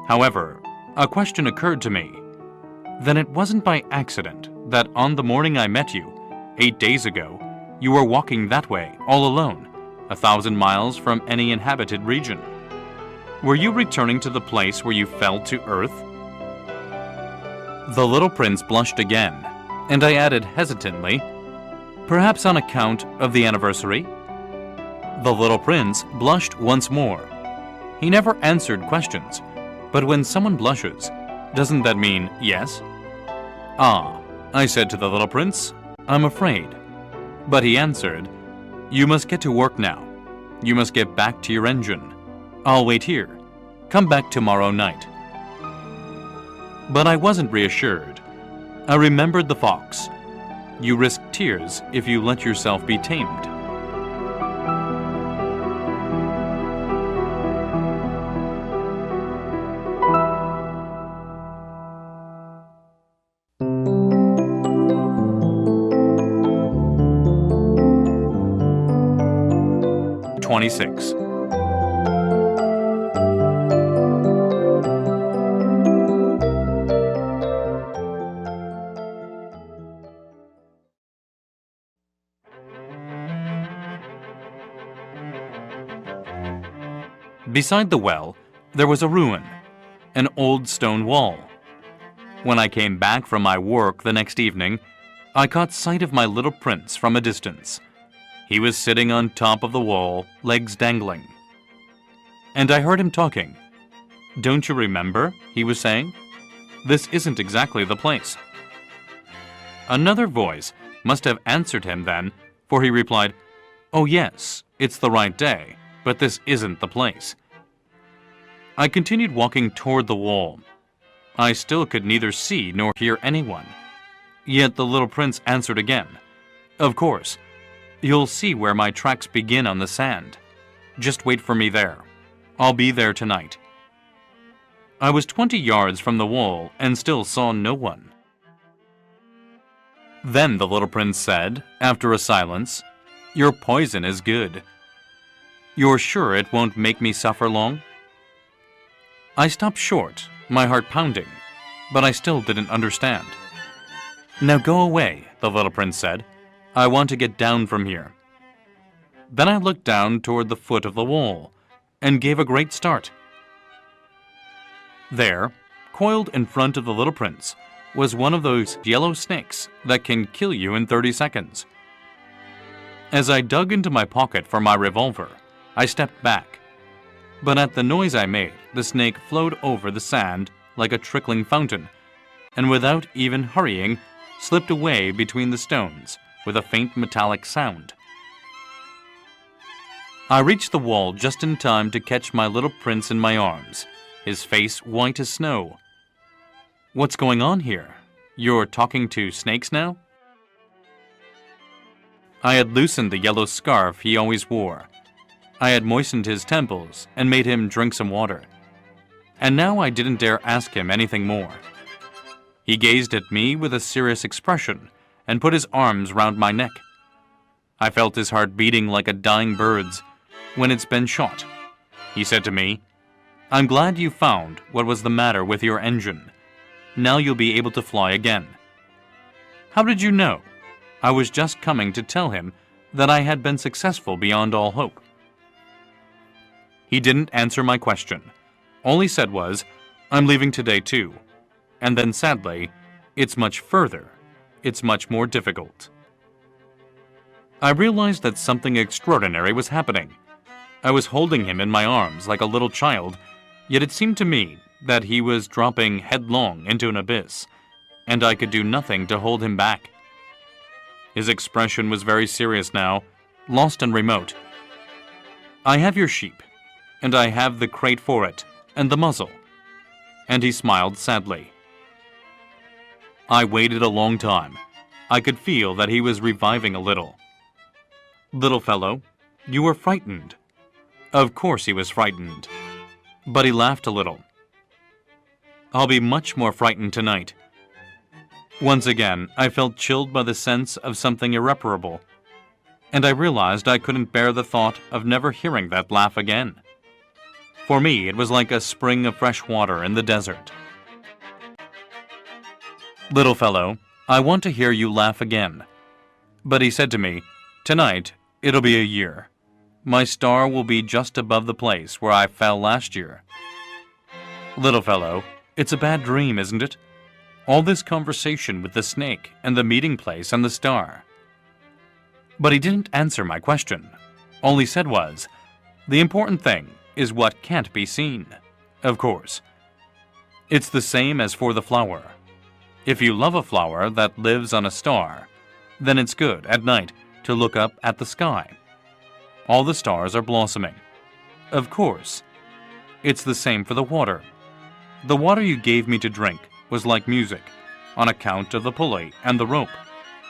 However, a question occurred to me. Then it wasn't by accident that on the morning I met you, 8 days ago, you were walking that way, all alone, 1,000 miles from any inhabited region. Were you returning to the place where you fell to earth? The little prince blushed again, and I added hesitantly, "Perhaps on account of the anniversary?" The little prince blushed once more. He never answered questions, but when someone blushes, doesn't that mean yes? "Ah," I said to the little prince, "I'm afraid." But he answered, "You must get to work now. You must get back to your engine. I'll wait here. Come back tomorrow night." But I wasn't reassured. I remembered the fox. You risk tears if you let yourself be tamed. (26) Beside the well, there was a ruin, an old stone wall. When I came back from my work the next evening, I caught sight of my little prince from a distance. He was sitting on top of the wall, legs dangling. And I heard him talking. "Don't you remember?" he was saying. "This isn't exactly the place." Another voice must have answered him then, for he replied, "Oh yes, it's the right day, but this isn't the place." I continued walking toward the wall. I still could neither see nor hear anyone. Yet the little prince answered again, "Of course, you'll see where my tracks begin on the sand. Just wait for me there. I'll be there tonight." I was 20 yards from the wall and still saw no one. Then the little prince said, after a silence, "Your poison is good. You're sure it won't make me suffer long?" I stopped short, my heart pounding, but I still didn't understand. "Now go away," the little prince said. "I want to get down from here." Then I looked down toward the foot of the wall and gave a great start. There, coiled in front of the little prince, was one of those yellow snakes that can kill you in 30 seconds. As I dug into my pocket for my revolver, I stepped back. But at the noise I made, the snake flowed over the sand like a trickling fountain, and without even hurrying, slipped away between the stones with a faint metallic sound. I reached the wall just in time to catch my little prince in my arms, his face white as snow. "What's going on here? You're talking to snakes now?" I had loosened the yellow scarf he always wore. I had moistened his temples and made him drink some water. And now I didn't dare ask him anything more. He gazed at me with a serious expression and put his arms round my neck. I felt his heart beating like a dying bird's when it's been shot. He said to me, "I'm glad you found what was the matter with your engine. Now you'll be able to fly again." "How did you know?" I was just coming to tell him that I had been successful beyond all hope. He didn't answer my question. All he said was, "I'm leaving today too." And then sadly, "It's much further. It's much more difficult." I realized that something extraordinary was happening. I was holding him in my arms like a little child, yet it seemed to me that he was dropping headlong into an abyss, and I could do nothing to hold him back. His expression was very serious now, lost and remote. "I have your sheep, and I have the crate for it, and the muzzle." And he smiled sadly. I waited a long time. I could feel that he was reviving a little. "Little fellow, you were frightened." Of course he was frightened, but he laughed a little. "I'll be much more frightened tonight." Once again, I felt chilled by the sense of something irreparable, and I realized I couldn't bear the thought of never hearing that laugh again. For me, it was like a spring of fresh water in the desert. "Little fellow, I want to hear you laugh again." But he said to me, "Tonight, it'll be a year. My star will be just above the place where I fell last year." "Little fellow, it's a bad dream, isn't it? All this conversation with the snake and the meeting place and the star." But he didn't answer my question. All he said was, "The important thing is what can't be seen. Of course. It's the same as for the flower. If you love a flower that lives on a star, then it's good at night to look up at the sky. All the stars are blossoming. Of course. It's the same for the water. The water you gave me to drink was like music, on account of the pulley and the rope.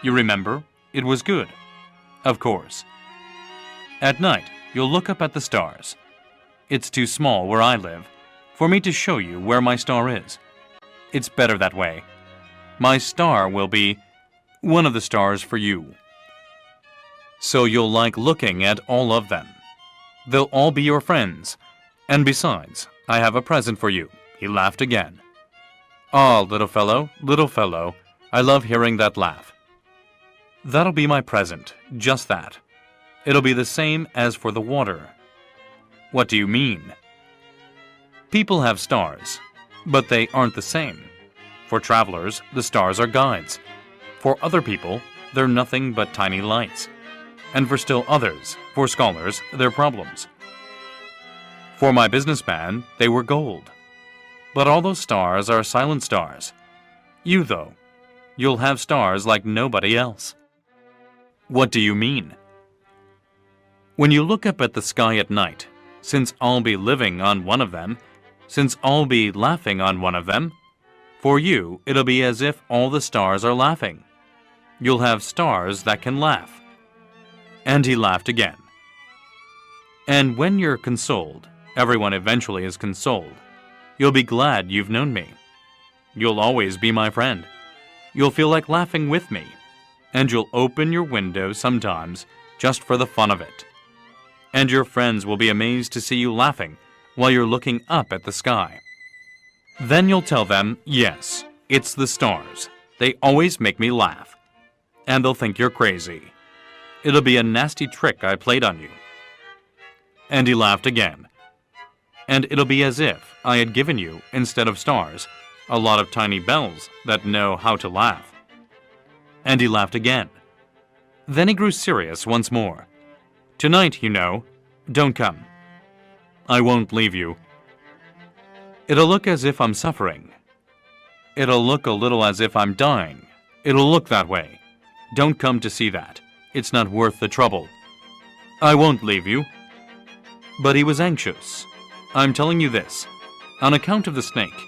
You remember? It was good. Of course. At night, you'll look up at the stars. It's too small where I live for me to show you where my star is. It's better that way. My star will be one of the stars for you. So you'll like looking at all of them. They'll all be your friends. And besides, I have a present for you." He laughed again. "Ah, little fellow, I love hearing that laugh. That'll be my present, just that. It'll be the same as for the water." "What do you mean?" "People have stars, but they aren't the same. For travelers, the stars are guides. For other people, they're nothing but tiny lights. And for still others, for scholars, they're problems. For my businessman, they were gold. But all those stars are silent stars. You, though, you'll have stars like nobody else. What do you mean? When you look up at the sky at night, since I'll be living on one of them, since I'll be laughing on one of them, for you, it'll be as if all the stars are laughing. You'll have stars that can laugh. And he laughed again. And when you're consoled, everyone eventually is consoled. You'll be glad you've known me. You'll always be my friend. You'll feel like laughing with me. And you'll open your window sometimes just for the fun of it. And your friends will be amazed to see you laughing while you're looking up at the sky. Then you'll tell them, yes, it's the stars. They always make me laugh. And they'll think you're crazy. It'll be a nasty trick I played on you. And he laughed again. And it'll be as if I had given you, instead of stars, a lot of tiny bells that know how to laugh. And he laughed again. Then he grew serious once more. Tonight, you know, don't come. I won't leave you. It'll look as if I'm suffering. It'll look a little as if I'm dying. It'll look that way. Don't come to see that. It's not worth the trouble. I won't leave you. But he was anxious. I'm telling you this. On account of the snake,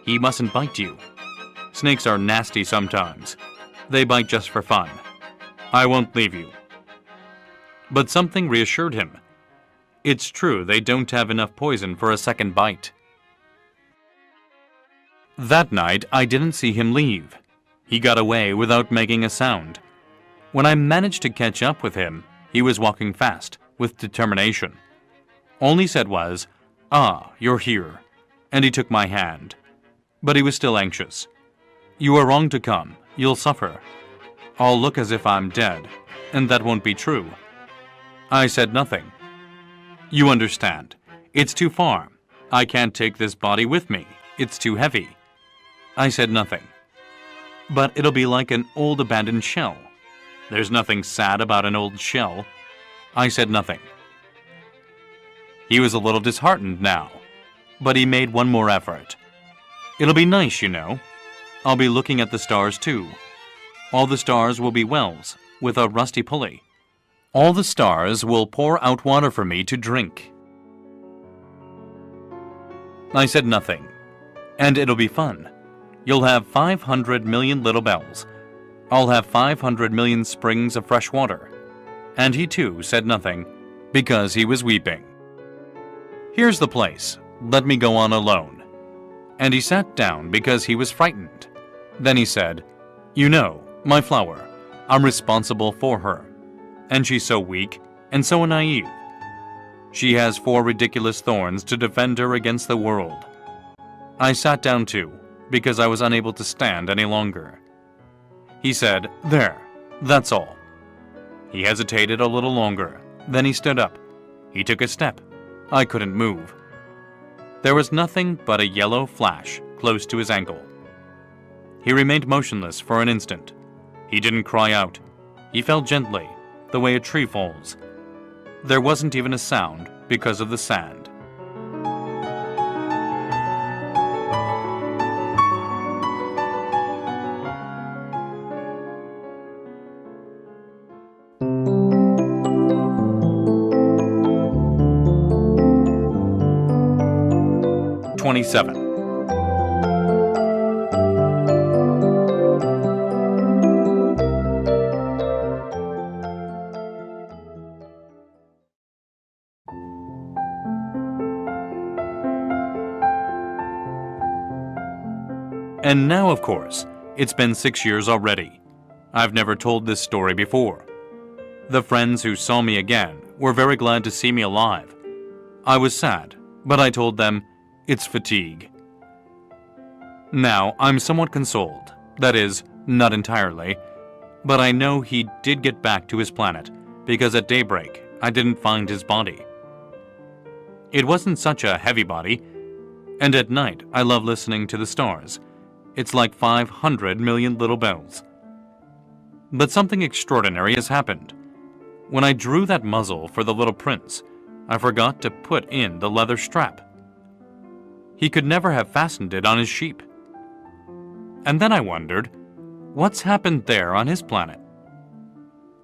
he mustn't bite you. Snakes are nasty sometimes. They bite just for fun. I won't leave you. But something reassured him. It's true they don't have enough poison for a second bite. That night, I didn't see him leave. He got away without making a sound. When I managed to catch up with him, he was walking fast, with determination. All he said was, "Ah, you're here," and he took my hand. But he was still anxious. "You are wrong to come. You'll suffer. I'll look as if I'm dead, and that won't be true." I said nothing. "You understand. It's too far. I can't take this body with me. It's too heavy." I said nothing. "But it'll be like an old abandoned shell. There's nothing sad about an old shell." I said nothing. He was a little disheartened now, but he made one more effort. "It'll be nice, you know. I'll be looking at the stars too. All the stars will be wells with a rusty pulley. All the stars will pour out water for me to drink." I said nothing. "And it'll be fun. You'll have 500 million little bells. I'll have 500 million springs of fresh water." And he too said nothing, because he was weeping. "Here's the place. Let me go on alone." And he sat down because he was frightened. Then he said, "You know, my flower, I'm responsible for her. And she's so weak and so naive. She has 4 ridiculous thorns to defend her against the world." I sat down too, because I was unable to stand any longer. He said, "There, that's all." He hesitated a little longer. Then he stood up. He took a step. I couldn't move. There was nothing but a yellow flash close to his ankle. He remained motionless for an instant. He didn't cry out. He fell gently, the way a tree falls. There wasn't even a sound because of the sand. "27. And now, of course, it's been 6 years already. I've never told this story before. The friends who saw me again were very glad to see me alive. I was sad, but I told them, it's fatigue. Now, I'm somewhat consoled. That is, not entirely. But I know he did get back to his planet, because at daybreak, I didn't find his body. It wasn't such a heavy body, and at night, I love listening to the stars. It's like 500 million little bells. But something extraordinary has happened. When I drew that muzzle for the little prince, I forgot to put in the leather strap. He could never have fastened it on his sheep. And then I wondered, what's happened there on his planet?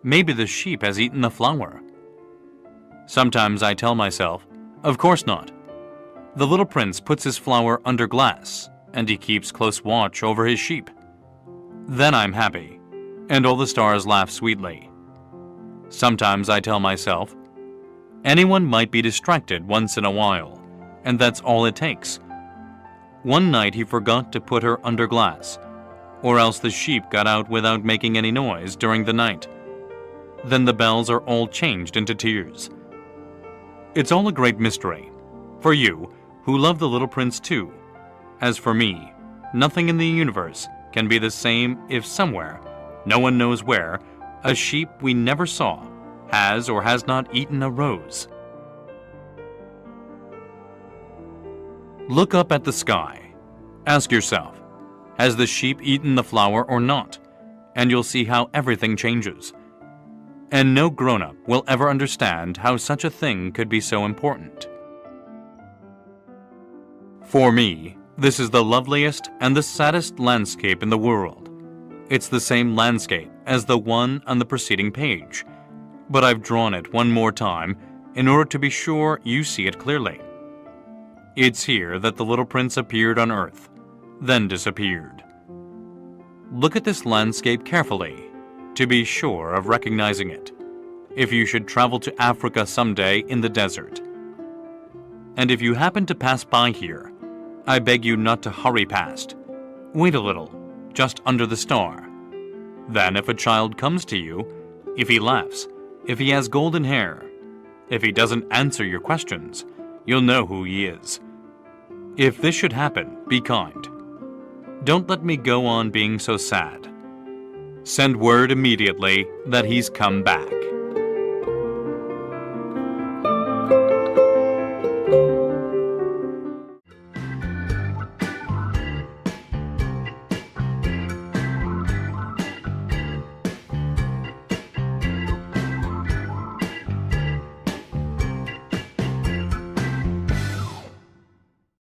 Maybe the sheep has eaten the flour. Sometimes I tell myself, of course not. The little prince puts his flour under glass, and he keeps close watch over his sheep. Then I'm happy, and all the stars laugh sweetly. Sometimes I tell myself, anyone might be distracted once in a while, and that's all it takes. One night he forgot to put her under glass, or else the sheep got out without making any noise during the night. Then the bells are all changed into tears. It's all a great mystery, for you, who love the little prince too. As for me, nothing in the universe can be the same if somewhere, no one knows where, a sheep we never saw has or has not eaten a rose. Look up at the sky. Ask yourself, has the sheep eaten the flour or not? And you'll see how everything changes. And no grown-up will ever understand how such a thing could be so important. For me, this is the loveliest and the saddest landscape in the world. It's the same landscape as the one on the preceding page, but I've drawn it one more time in order to be sure you see it clearly. It's here that the little prince appeared on Earth, then disappeared. Look at this landscape carefully to be sure of recognizing it, if you should travel to Africa someday in the desert. And if you happen to pass by here, I beg you not to hurry past. Wait a little, just under the star. Then if a child comes to you, if he laughs, if he has golden hair, if he doesn't answer your questions, you'll know who he is. If this should happen, be kind. Don't let me go on being so sad. Send word immediately that he's come back.